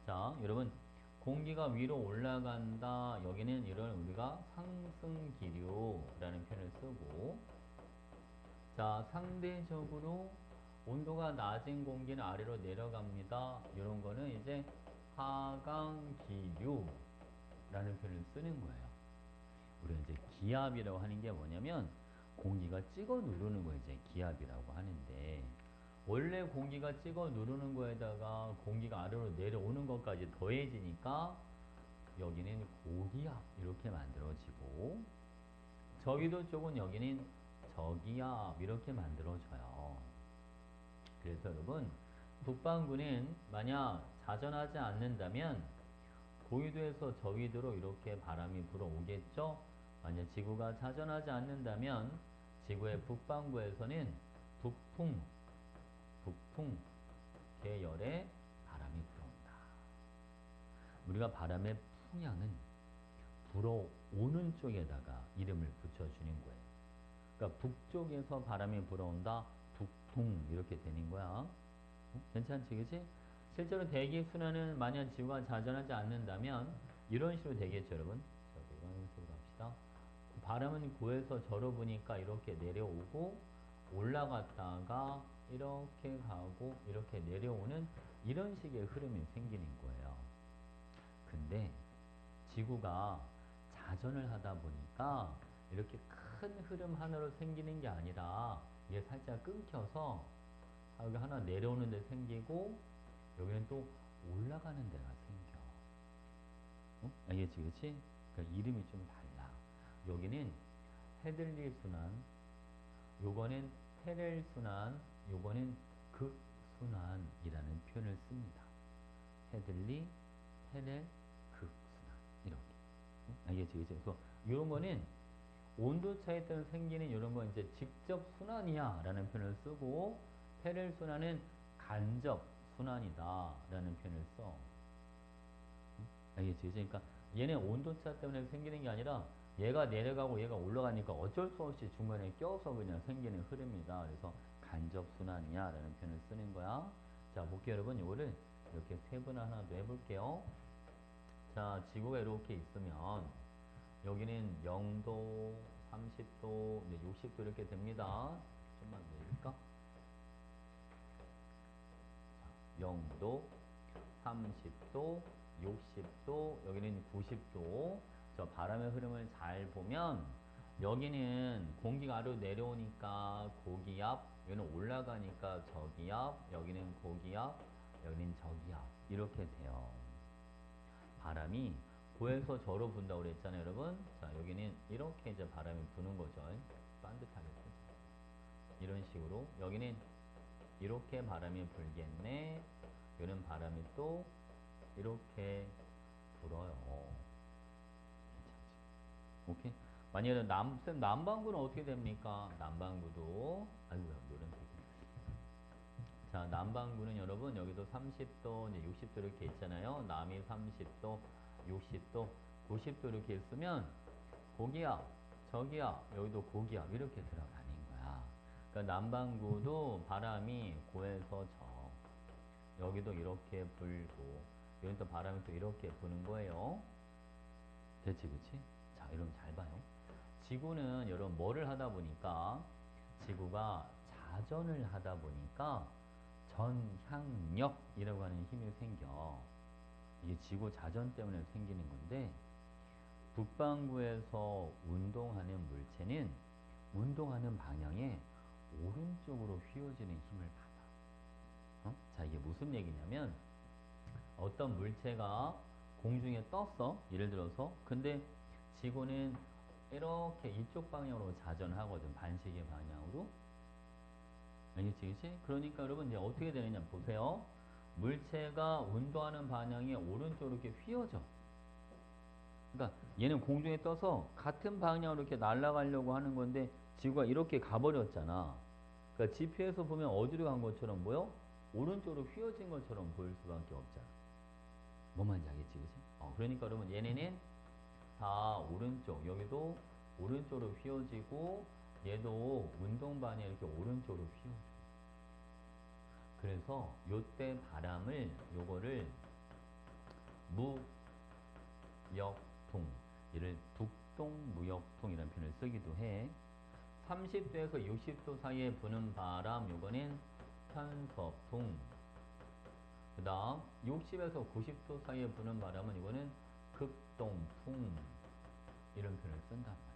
자, 여러분 공기가 위로 올라간다. 여기는 이런 우리가 상승기류라는 표현을 쓰고 자, 상대적으로 온도가 낮은 공기는 아래로 내려갑니다. 이런 거는 이제 하강기류라는 표현을 쓰는 거예요. 우리가 이제 기압이라고 하는 게 뭐냐면 공기가 찍어 누르는 거 이제 기압이라고 하는데 원래 공기가 찍어 누르는 거에다가 공기가 아래로 내려오는 것까지 더해지니까 여기는 고기압 이렇게 만들어지고 저기도 쪽은 여기는 저기압 이렇게 만들어져요. 그래서 여러분 북반구는 만약 자전하지 않는다면 고위도에서 저위도로 이렇게 바람이 불어오겠죠. 만약 지구가 자전하지 않는다면 지구의 북반구에서는 북풍 계열의 바람이 불어온다. 우리가 바람의 풍향은 불어오는 쪽에다가 이름을 붙여주는 거예요. 그러니까 북쪽에서 바람이 불어온다. 북풍 이렇게 되는 거야. 괜찮지, 그치? 실제로 대기 순환은 만약 지구가 자전하지 않는다면 이런 식으로 되겠죠, 여러분. 자, 이런 식으로 합시다. 바람은 고에서 저로 부니까 이렇게 내려오고 올라갔다가 이렇게 가고 이렇게 내려오는 이런 식의 흐름이 생기는 거예요. 근데 지구가 자전을 하다 보니까 이렇게 큰 흐름 하나로 생기는 게 아니라 이게 살짝 끊겨서 여기 하나 내려오는 데 생기고 여기는 또 올라가는 데가 생겨. 알겠지, 그치? 그러니까 이름이 좀 달라. 여기는 헤들리 순환, 요거는 페렐 순환, 요거는 극순환이라는 표현을 씁니다. 헤들리, 페렐, 극순환 이렇게. 알겠지, 그치? 그래서 이런 거는 온도 차이 때문에 생기는 이런 건 이제 직접 순환이야 라는 표현을 쓰고, 페렐 순환은 간접 순환이다 라는 표현을 써. 알겠지? 그러니까 얘네 온도차 때문에 생기는 게 아니라 얘가 내려가고 얘가 올라가니까 어쩔 수 없이 중간에 껴서 그냥 생기는 흐름이다. 그래서 간접 순환이야 라는 표현을 쓰는 거야. 자, 볼게요, 여러분. 이거를 이렇게 세분화 하나 더 해볼게요. 자, 지구가 이렇게 있으면 여기는 0도, 30도, 60도 이렇게 됩니다. 좀만 내릴까? 0도, 30도, 60도, 여기는 90도. 저 바람의 흐름을 잘 보면 여기는 공기가 아래로 내려오니까 고기압, 여기는 올라가니까 저기압, 여기는 고기압, 여기는 저기압 이렇게 돼요. 바람이 고에서 저로 분다고 그랬잖아요, 여러분. 자, 여기는 이렇게 이제 바람이 부는 거죠. 반듯하게. 이런 식으로 여기는 이렇게 바람이 불겠네. 여기는 바람이 또 이렇게 불어요. 괜찮지? 오케이? 만약에 남반구는 어떻게 됩니까? 남반구도 아이고야, 노란색이. 자, 남반구는 여러분 여기도 30도, 이제 60도 이렇게 있잖아요. 남이 30도, 60도, 90도 이렇게 있으면 고기압, 저기압, 여기도 고기압 이렇게 들어가는 거야. 그러니까 남반구도 바람이 고에서 저, 여기도 이렇게 불고, 여기 또 바람이 또 이렇게 부는 거예요. 됐지, 그치? 자, 여러분 잘 봐요. 지구는 여러분 뭐를 하다 보니까, 지구가 자전을 하다 보니까 전향력이라고 하는 힘이 생겨. 이게 지구 자전 때문에 생기는 건데, 북반구에서 운동하는 물체는 운동하는 방향에 오른쪽으로 휘어지는 힘을 받아. 자, 이게 무슨 얘기냐면 어떤 물체가 공중에 떴어. 예를 들어서. 근데 지구는 이렇게 이쪽 방향으로 자전하거든. 반시계 방향으로. 알겠지, 그치? 그러니까 여러분 이제 어떻게 되느냐 보세요. 물체가 운동하는 방향에 오른쪽으로 이렇게 휘어져. 그러니까 얘는 공중에 떠서 같은 방향으로 이렇게 날아가려고 하는 건데 지구가 이렇게 가버렸잖아. 그러니까 지표에서 보면 어디로 간 것처럼 보여? 오른쪽으로 휘어진 것처럼 보일 수밖에 없잖아. 뭔 말인지 알겠지, 그치? 그러니까 여러분 얘네는 다 오른쪽, 여기도 오른쪽으로 휘어지고 얘도 운동 방향 이렇게 오른쪽으로 휘어져. 그래서 요때 바람을 요거를 무역풍, 이를 북동무역풍이라는 표현을 쓰기도 해. 30도에서 60도 사이에 부는 바람, 요거는 편서풍. 그 다음 60에서 90도 사이에 부는 바람은 이거는 극동풍. 이런 표현을 쓴단 말이야.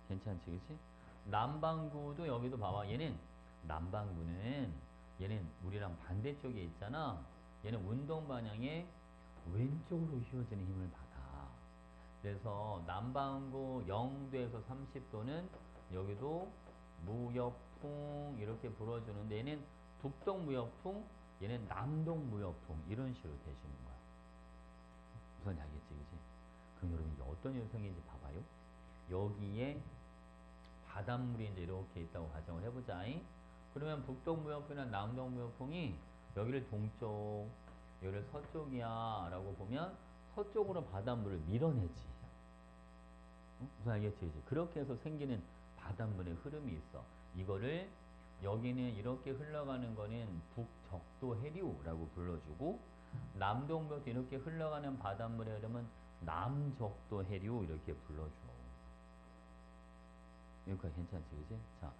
괜찮지, 그치? 남반구도 여기도 봐봐. 얘는 남반구는 얘는 우리랑 반대쪽에 있잖아. 얘는 운동 방향에 왼쪽으로 휘어지는 힘을 받아. 그래서 남반구 0도에서 30도는 여기도 무역풍 이렇게 불어주는데 얘는 북동무역풍, 얘는 남동무역풍 이런 식으로 되시는 거야. 우선 알겠지, 그치? 그럼 여러분 이게 어떤 현상인지 봐봐요. 여기에 바닷물이 이제 이렇게 있다고 가정을 해보자. 그러면 북동무역풍이나 남동무역풍이 여기를 동쪽, 여기를 서쪽이야 라고 보면 서쪽으로 바닷물을 밀어내지. 무슨 알겠지? 그지? 그렇게 해서 생기는 바닷물의 흐름이 있어. 이거를 여기는 이렇게 흘러가는 거는 북적도 해류라고 불러주고 남동부에서 이렇게 흘러가는 바닷물의 흐름은 남적도 해류 이렇게 불러줘. 여기까지 괜찮지, 그지? 자,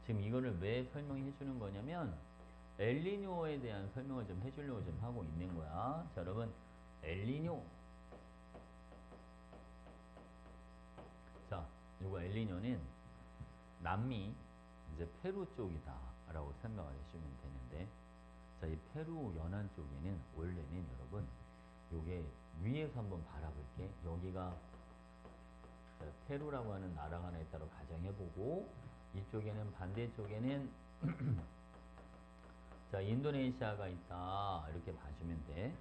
지금 이거를 왜 설명해 주는 거냐면 엘니뇨에 대한 설명을 좀 해주려고 좀 하고 있는 거야. 자, 여러분, 엘니뇨. 자, 이거 엘니뇨는 남미 이제 페루 쪽이다라고 생각을 해주면 되는데, 자, 이 페루 연안 쪽에는 원래는 여러분, 요게 위에서 한번 바라볼게. 여기가 자, 페루라고 하는 나라가 하나 있다고 가정해보고, 이쪽에는 반대쪽에는 자, 인도네시아가 있다 이렇게 봐주면 돼.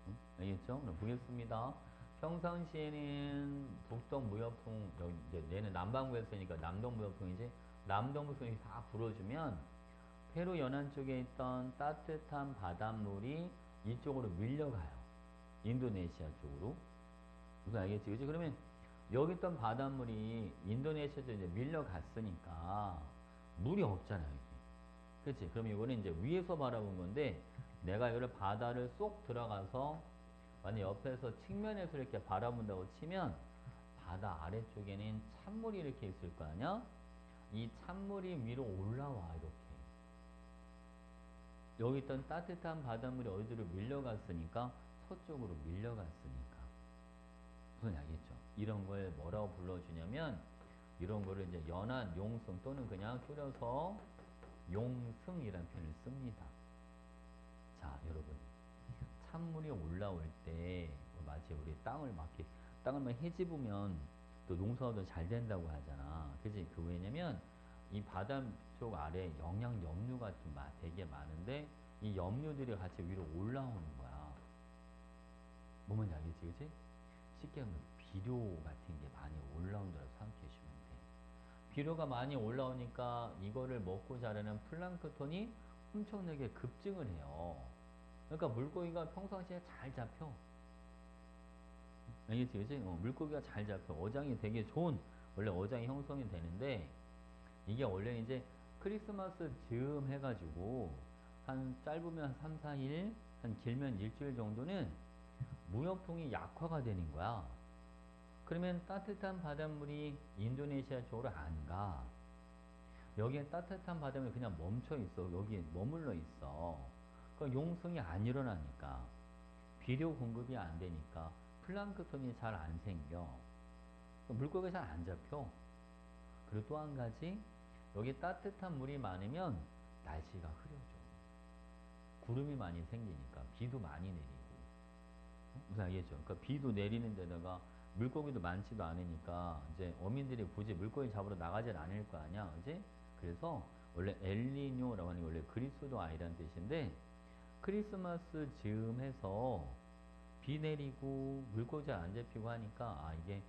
응? 알겠죠? 그럼 보겠습니다. 평상시에는 북동무역풍, 여기 이제 얘는 남반구에 쓰니까 남동무역풍이지. 남동무역풍이 싹 불어주면 페루 연안 쪽에 있던 따뜻한 바닷물이 이쪽으로 밀려가요. 인도네시아 쪽으로. 무슨 알겠지? 그치? 그러면 여기 있던 바닷물이 인도네시아 쪽에 이제 밀려갔으니까 물이 없잖아요. 여기. 그치? 그럼 이거는 이제 위에서 바라본 건데 내가 이거를 바다를 쏙 들어가서 만약 옆에서 측면에서 이렇게 바라본다고 치면 바다 아래쪽에는 찬물이 이렇게 있을 거 아니야? 이 찬물이 위로 올라와 이렇게. 여기 있던 따뜻한 바닷물이 어디로 밀려갔으니까 서쪽으로 밀려갔으니까. 무슨 알겠죠? 이런 걸 뭐라고 불러주냐면 이런 거를 이제 연안 용승 또는 그냥 줄여서 용승이라는 표현을 씁니다. 자, 여러분. 찬물이 올라올 때 마치 우리 땅을 막 해집으면 또 농사도 잘 된다고 하잖아. 그지? 그 왜냐면 이 바다 쪽 아래 영양 염류가 좀 되게 많은데 이 염류들이 같이 위로 올라오는 거야. 뭐만 알겠지, 그지? 쉽게 하면 비료 같은 게 많이 올라온다고 생각해 주면 돼. 비료가 많이 올라오니까 이거를 먹고 자라는 플랑크톤이 엄청나게 급증을 해요. 그러니까 물고기가 평상시에 잘 잡혀. 알겠지, 그지? 물고기가 잘 잡혀. 어장이 되게 좋은, 원래 어장이 형성이 되는데, 이게 원래 이제 크리스마스 즈음 해가지고, 한 짧으면 3, 4일, 한 길면 일주일 정도는 무역풍이 약화가 되는 거야. 그러면 따뜻한 바닷물이 인도네시아 쪽으로 안 가. 여기에 따뜻한 바닷물이 그냥 멈춰 있어. 여기에 머물러 있어. 그러니까 용성이 안 일어나니까. 비료 공급이 안 되니까 플랑크톤이 잘 안 생겨. 물고기가 잘 안 잡혀. 그리고 또 한 가지, 여기 따뜻한 물이 많으면 날씨가 흐려져. 구름이 많이 생기니까 비도 많이 내리고. 무슨 알겠죠? 그러니까 비도 내리는 데다가 물고기도 많지도 않으니까 이제 어민들이 굳이 물고기 잡으러 나가질 않을 거 아니야. 그지? 그래서 원래 엘니뇨라고 하는 게 원래 그리스도 아이라는 뜻인데 크리스마스 즈음해서 비 내리고 물고기 안 잡히고 하니까 아 이게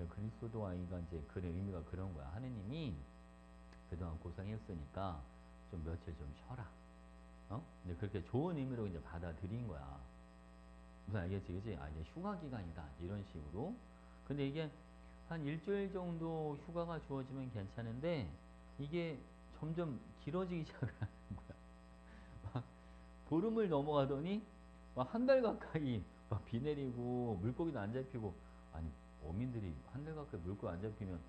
그리스도 아이가 이제 그런 의미가 그런 거야. 하느님이 그동안 고생했으니까 좀 며칠 좀 쉬어라. 근데 그렇게 좋은 의미로 이제 받아들인 거야. 무슨 알겠지, 그지? 아 이제 휴가 기간이다 이런 식으로. 근데 이게 한 일주일 정도 휴가가 주어지면 괜찮은데 이게 점점 길어지기 시작을 하는 거야. 보름을 넘어가더니 막 한 달 가까이 막 비 내리고 물고기도 안 잡히고 아니 어민들이 한 달 가까이 물고기 안 잡히면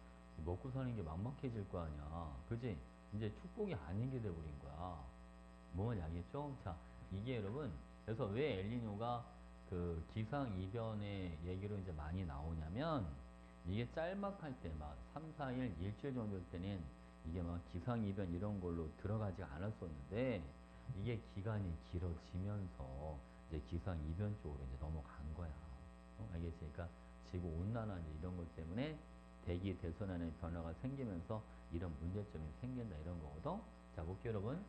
먹고 사는 게 막막해질 거 아니야. 그지? 이제 축복이 아닌 게 돼버린 거야. 뭔지 알겠죠? 자, 이게 여러분 그래서 왜 엘니뇨가 그 기상이변의 얘기로 이제 많이 나오냐면 이게 짤막할 때 막 3, 4일, 일주일 정도 때는 이게 막 기상이변 이런 걸로 들어가지 않았었는데 이게 기간이 길어지면서 이제 기상이변 쪽으로 이제 넘어간 거야. 알겠지? 그러니까 지구 온난화 이런 것 때문에 대기 대선안의 변화가 생기면서 이런 문제점이 생긴다 이런 거거든. 자, 볼게요, 여러분.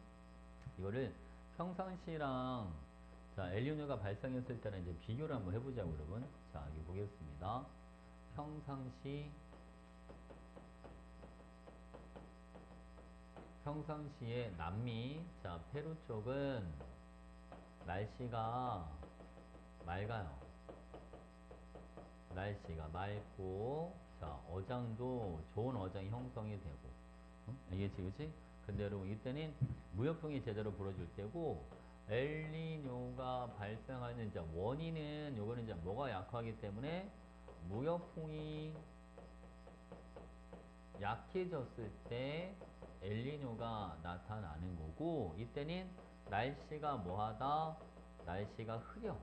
이거를 평상시랑 자, 엘니뇨가 발생했을 때는 이제 비교를 한번 해보자고, 여러분. 자, 여기 보겠습니다. 평상시에 남미, 자, 페루 쪽은 날씨가 맑아요. 날씨가 맑고, 자, 어장도 좋은 어장이 형성이 되고, 응? 알겠지, 그치? 근데 여러분, 이때는 무역풍이 제대로 불어줄 때고, 엘니뇨가 발생하는 이제 원인은, 요거는 이제 뭐가 약하기 때문에, 무역풍이 약해졌을 때 엘니뇨가 나타나는 거고, 이때는 날씨가 뭐하다? 날씨가 흐려.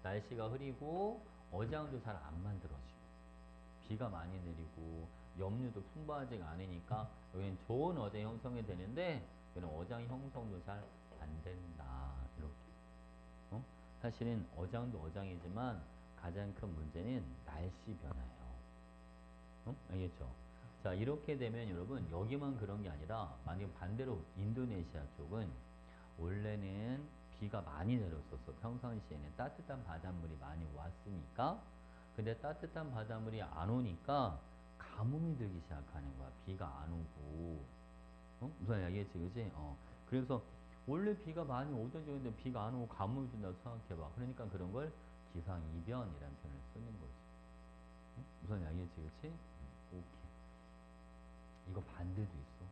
날씨가 흐리고 어장도 잘 안 만들어지고 비가 많이 내리고 염류도 풍부하지가 않으니까 여기는 좋은 어장 형성이 되는데 여기는 어장 형성도 잘 안 된다. 이렇게. 어? 사실은 어장도 어장이지만 가장 큰 문제는 날씨 변화예요. 알겠죠? 자, 이렇게 되면 여러분 여기만 그런 게 아니라 만약 반대로 인도네시아 쪽은 원래는 비가 많이 내렸었어. 평상시에는 따뜻한 바닷물이 많이 왔으니까. 근데 따뜻한 바닷물이 안 오니까 가뭄이 들기 시작하는 거야. 비가 안 오고. 무슨 이야기했지, 그지? 그래서 원래 비가 많이 오던 적인데 비가 안 오고 가뭄이 든다고 생각해봐. 그러니까 그런 걸 기상이변이라는 표현을 쓰는 거지. 무슨 이야기했지, 그치? 오케이. 이거 반대도 있어.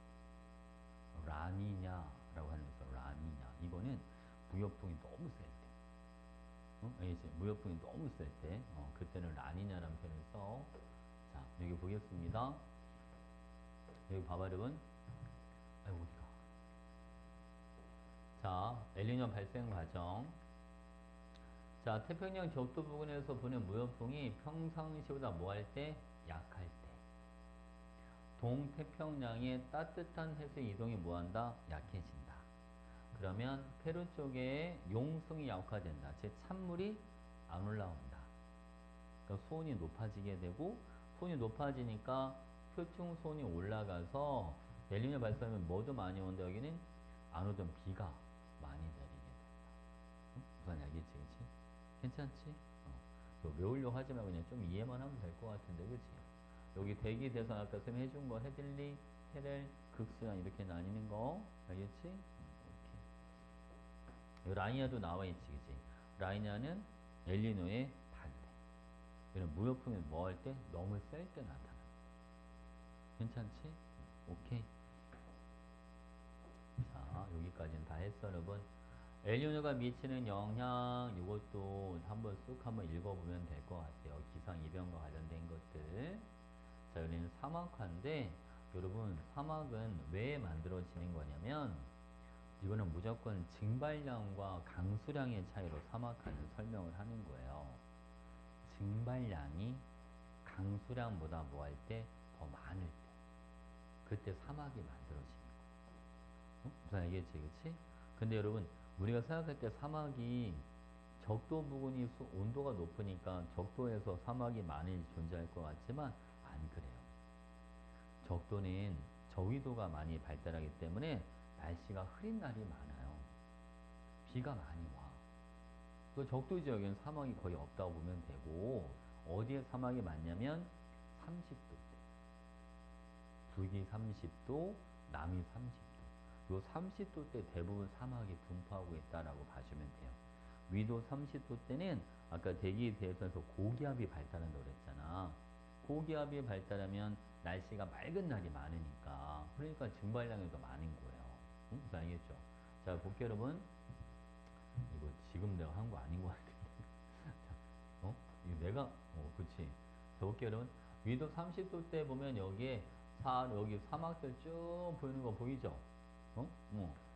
라니냐라고 하면서 라니냐. 이거는 무역풍이 너무 셀 때. 알겠지? 무역풍이 너무 셀 때. 그때는 라니냐라는 표현을 써. 자, 여기 보겠습니다. 여기 봐봐, 여러분. 아이고, 어디가. 자, 엘니뇨 발생 과정. 자, 태평양 적도 부근에서 부는 무역풍이 평상시보다 뭐 할 때? 약할 때. 동태평양의 따뜻한 해수 이동이 뭐한다? 약해진다. 그러면 페루 쪽에 용성이 약화된다. 즉 찬물이 안 올라온다. 그러니까 수온이 높아지게 되고 수온이 높아지니까 표층 수온이 올라가서 엘니뇨 발생하면 뭐도 많이 온다. 여기는 안 오던 비가 많이 내리게 된다. 무슨 알겠지, 그치? 괜찮지? 외우려고 하지 말고 그냥 좀 이해만 하면 될 것 같은데, 그치? 여기 대기 대선 아까 쌤 해준 거 헤들리, 테렐, 극수량 이렇게 나뉘는 거 알겠지? 이렇게. 라니냐도 나와 있지, 그치? 라니냐는 엘니뇨의 반대. 이런 무역풍이 뭐 할 때? 너무 셀 때 나타나. 괜찮지? 오케이. 자, 여기까지는 다 했어, 여러분. 엘니뇨가 미치는 영향, 이것도 한번 읽어보면 될 것 같아요. 기상 이변과 관련된 것들. 자, 여기는 사막화인데, 여러분, 사막은 왜 만들어지는 거냐면, 이거는 무조건 증발량과 강수량의 차이로 사막화는 설명을 하는 거예요. 증발량이 강수량보다 뭐 할 때? 더 많을 때. 그때 사막이 만들어지는 거예요. 무슨 알겠지, 그치? 근데 여러분, 우리가 생각할 때 사막이 적도 부근이 온도가 높으니까 적도에서 사막이 많이 존재할 것 같지만 안 그래요. 적도는 저위도가 많이 발달하기 때문에 날씨가 흐린 날이 많아요. 비가 많이 와. 그 적도 지역에는 사막이 거의 없다고 보면 되고 어디에 사막이 많냐면 30도 때. 북위 30도, 남위 30도. 요 30도 때 대부분 사막이 분포하고 있다라고 봐주면 돼요. 위도 30도 때는 아까 대기 대해서 고기압이 발달한다고 그랬잖아. 고기압이 발달하면 날씨가 맑은 날이 많으니까 그러니까 증발량이 더 많은 거예요. 응? 알겠죠? 자, 볼게요, 여러분. 이거 지금 내가 한 거 아닌 것 같은데. 이거 내가, 그치. 자, 볼게요, 여러분. 위도 30도 때 보면 여기에 여기 사막들 쭉 보이는 거 보이죠?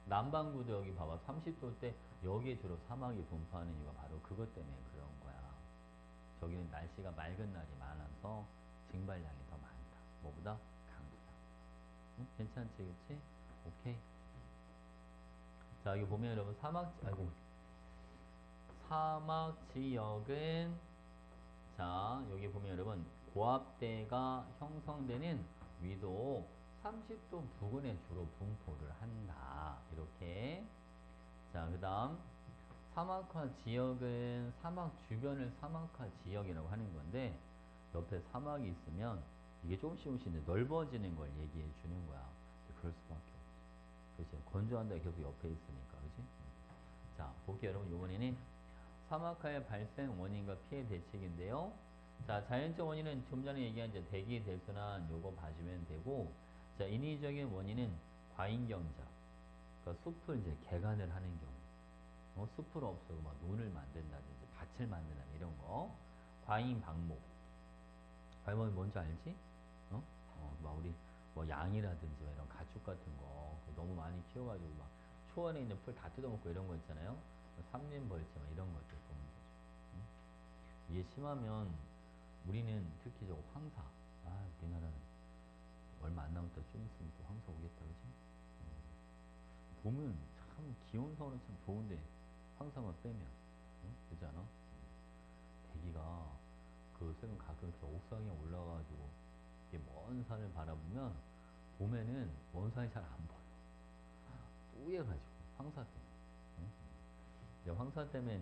남반구도 여기 봐봐. 30도 때 여기에 주로 사막이 분포하는 이유가 바로 그것 때문에 그런 거야. 저기는 날씨가 맑은 날이 많아서 증발량이 더 많다. 뭐보다? 강수량. 괜찮지, 그치? 오케이. 자, 여기 보면 여러분 사막 지역은 자, 여기 보면 여러분 고압대가 형성되는 위도 30도 부근에 주로 분포를 한다. 이렇게. 자, 그 다음 사막화 지역은 사막 주변을 사막화 지역이라고 하는 건데 옆에 사막이 있으면 이게 조금씩 이제 넓어지는 걸 얘기해 주는 거야. 그럴 수밖에 없지. 그치? 건조한 데가 계속 옆에 있으니까, 그치? 자, 볼게요. 여러분, 이번에는 사막화의 발생 원인과 피해 대책인데요. 자, 자연적 원인은 좀 전에 얘기한 이제 대기 대순환 요거 봐주면 되고, 자, 인위적인 원인은 과잉경작, 그러니까 숲을 이제 개간을 하는 경우, 숲을 없애고 막 논을 만든다든지 밭을 만든다든지 이런 거, 과잉 방목, 과잉 뭔지 알지? 막 우리 뭐 양이라든지 막 이런 가축 같은 거 너무 많이 키워가지고 막 초원에 있는 풀 다 뜯어먹고 이런 거 있잖아요. 삼림벌채 막 이런 것들 보면 되죠. 응? 이게 심하면 우리는 특히 저 황사. 우리나라는 얼마 안 남았다 좀 있으면 또 황사 오겠다, 그지? 보면 참 기온선은 참 좋은데 황사만 빼면, 응? 그렇지 않아? 대기가 그 최근 가끔 이렇게 옥상에 올라가가지고 이게 먼 산을 바라보면 봄에는 먼 산이 잘 안 보여. 뿌얘가지고 황사 때문에. 응? 이제 황사 때문에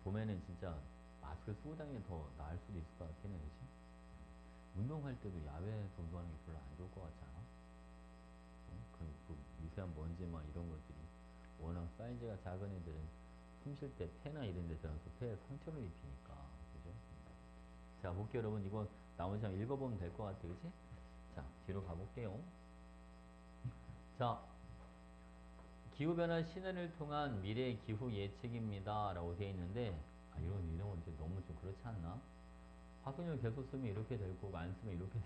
봄에는 진짜 마스크 쓰고 다니는 게 더 나을 수도 있을 것 같긴 해, 그치? 운동할 때도 야외에서 운동하는 게 별로 안 좋을 것 같지 않아? 응? 그 미세한 먼지 막 이런 것들이 워낙 사이즈가 작은 애들은 숨 쉴 때 폐나 이런 데 들어가서 폐에 상처를 입히니까, 그죠? 자, 볼게요, 여러분. 이거 나머지 한 읽어보면 될 것 같아, 그치? 자, 뒤로 가볼게요. 자, 기후변화 시나리오를 통한 미래 기후 예측입니다. 라고 되어 있는데, 이런 건 이제 너무 좀 그렇지 않나? 화석연료 계속 쓰면 이렇게 될 거고, 안 쓰면 이렇게 될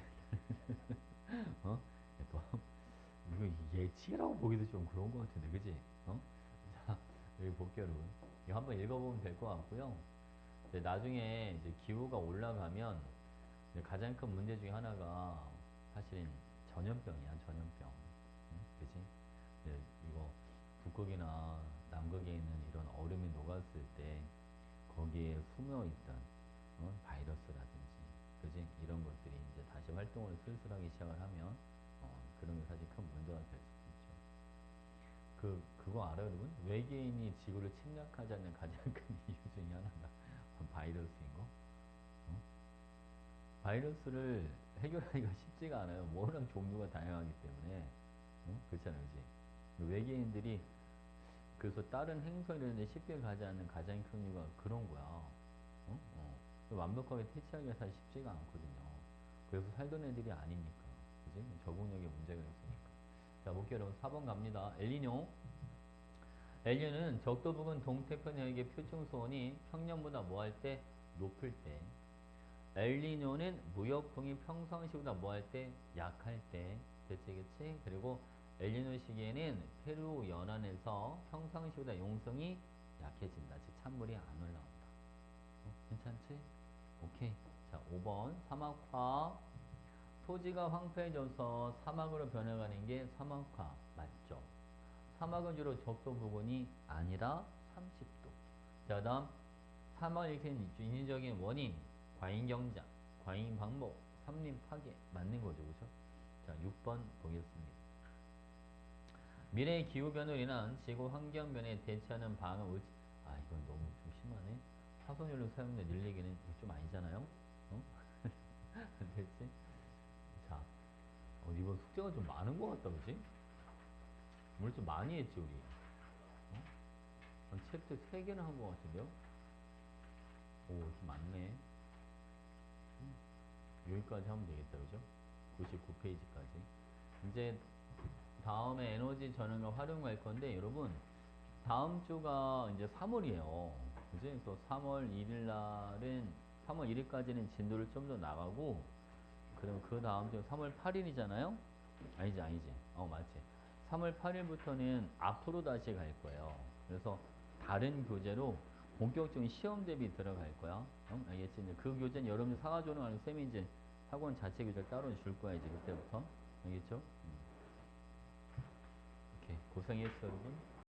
어? 또, 이거 예측이라고 보기도 좀 그런 것 같은데, 그지? 자, 여기 볼게요, 여러분. 이거 한번 읽어보면 될 것 같고요. 이제 나중에 이제 기후가 올라가면 이제 가장 큰 문제 중에 하나가 사실은 전염병이야, 전염병. 응? 그지? 이제 이거 북극이나 남극에 있는 이런 얼음이 녹았을 때 거기에 숨어 있던 바이러스라든지, 그지? 이런 것들이 이제 다시 활동을 슬슬하기 시작을 하면 그런 게 사실 큰 문제가 될 수도 있죠. 그거 알아요, 여러분? 외계인이 지구를 침략하지 않는 가장 큰 이유 중에 하나가 바이러스인 거? 어? 바이러스를 해결하기가 쉽지가 않아요. 워낙 종류가 다양하기 때문에. 그렇잖아요, 그지? 외계인들이 그래서 다른 행성 이런 데 쉽게 가지 않는 가장 큰 이유가 그런 거야. 완벽하게 퇴치하기가 사실 쉽지가 않거든요. 그래서 살던 애들이 아니니까. 그지? 적응력에 문제가 있으니까. 자, 볼게요, 여러분. 4번 갑니다. 엘니뇨. 엘니뇨는 적도 부근 동태평양의 표층 수온이 평년보다 뭐 할 때? 높을 때. 엘니뇨는 무역풍이 평상시보다 뭐 할 때? 약할 때. 됐지? 그리고 엘니뇨 시기에는 페루 연안에서 평상시보다 용성이 약해진다. 즉 찬물이 안 올라온다. 괜찮지? 오케이. 자, 5번 사막화. 토지가 황폐해져서 사막으로 변해가는 게 사막화 맞죠? 사막은 주로 적도 부근이 아니라 30도. 자, 다음 사막을 일으키는 인위적인 원인, 과잉경작, 과잉방목, 삼림 파괴 맞는 거죠, 그죠? 자, 6번 보겠습니다. 미래의 기후변화로 인한 지구 환경변화에 대처하는 방안 이건 너무 좀 심하네. 화석연료 사용료 늘리기는 좀 아니잖아요. 됐지? 자, 이번 숙제가 좀 많은 것 같다, 그지? 오늘 좀 많이 했지, 우리. 한 챕터 3개나 한 것 같은데요? 좀 많네. 여기까지 하면 되겠다, 그죠? 99페이지까지. 이제 다음에 에너지 전환과 활용할 건데, 여러분, 다음 주가 이제 3월이에요. 그지? 그래서 3월 1일 날은, 3월 1일까지는 진도를 좀 더 나가고, 그럼 그 다음 주 3월 8일이잖아요? 아니지. 맞지. 3월 8일부터는 앞으로 다시 갈 거예요. 그래서 다른 교재로 본격적인 시험 대비 들어갈 거야. 알겠지? 이제 그 교재는 여러분들 사가지고는 아니고 쌤이 이제 학원 자체 교재를 따로 줄 거야, 이제 그때부터. 알겠죠? 이렇게 고생했어, 여러분.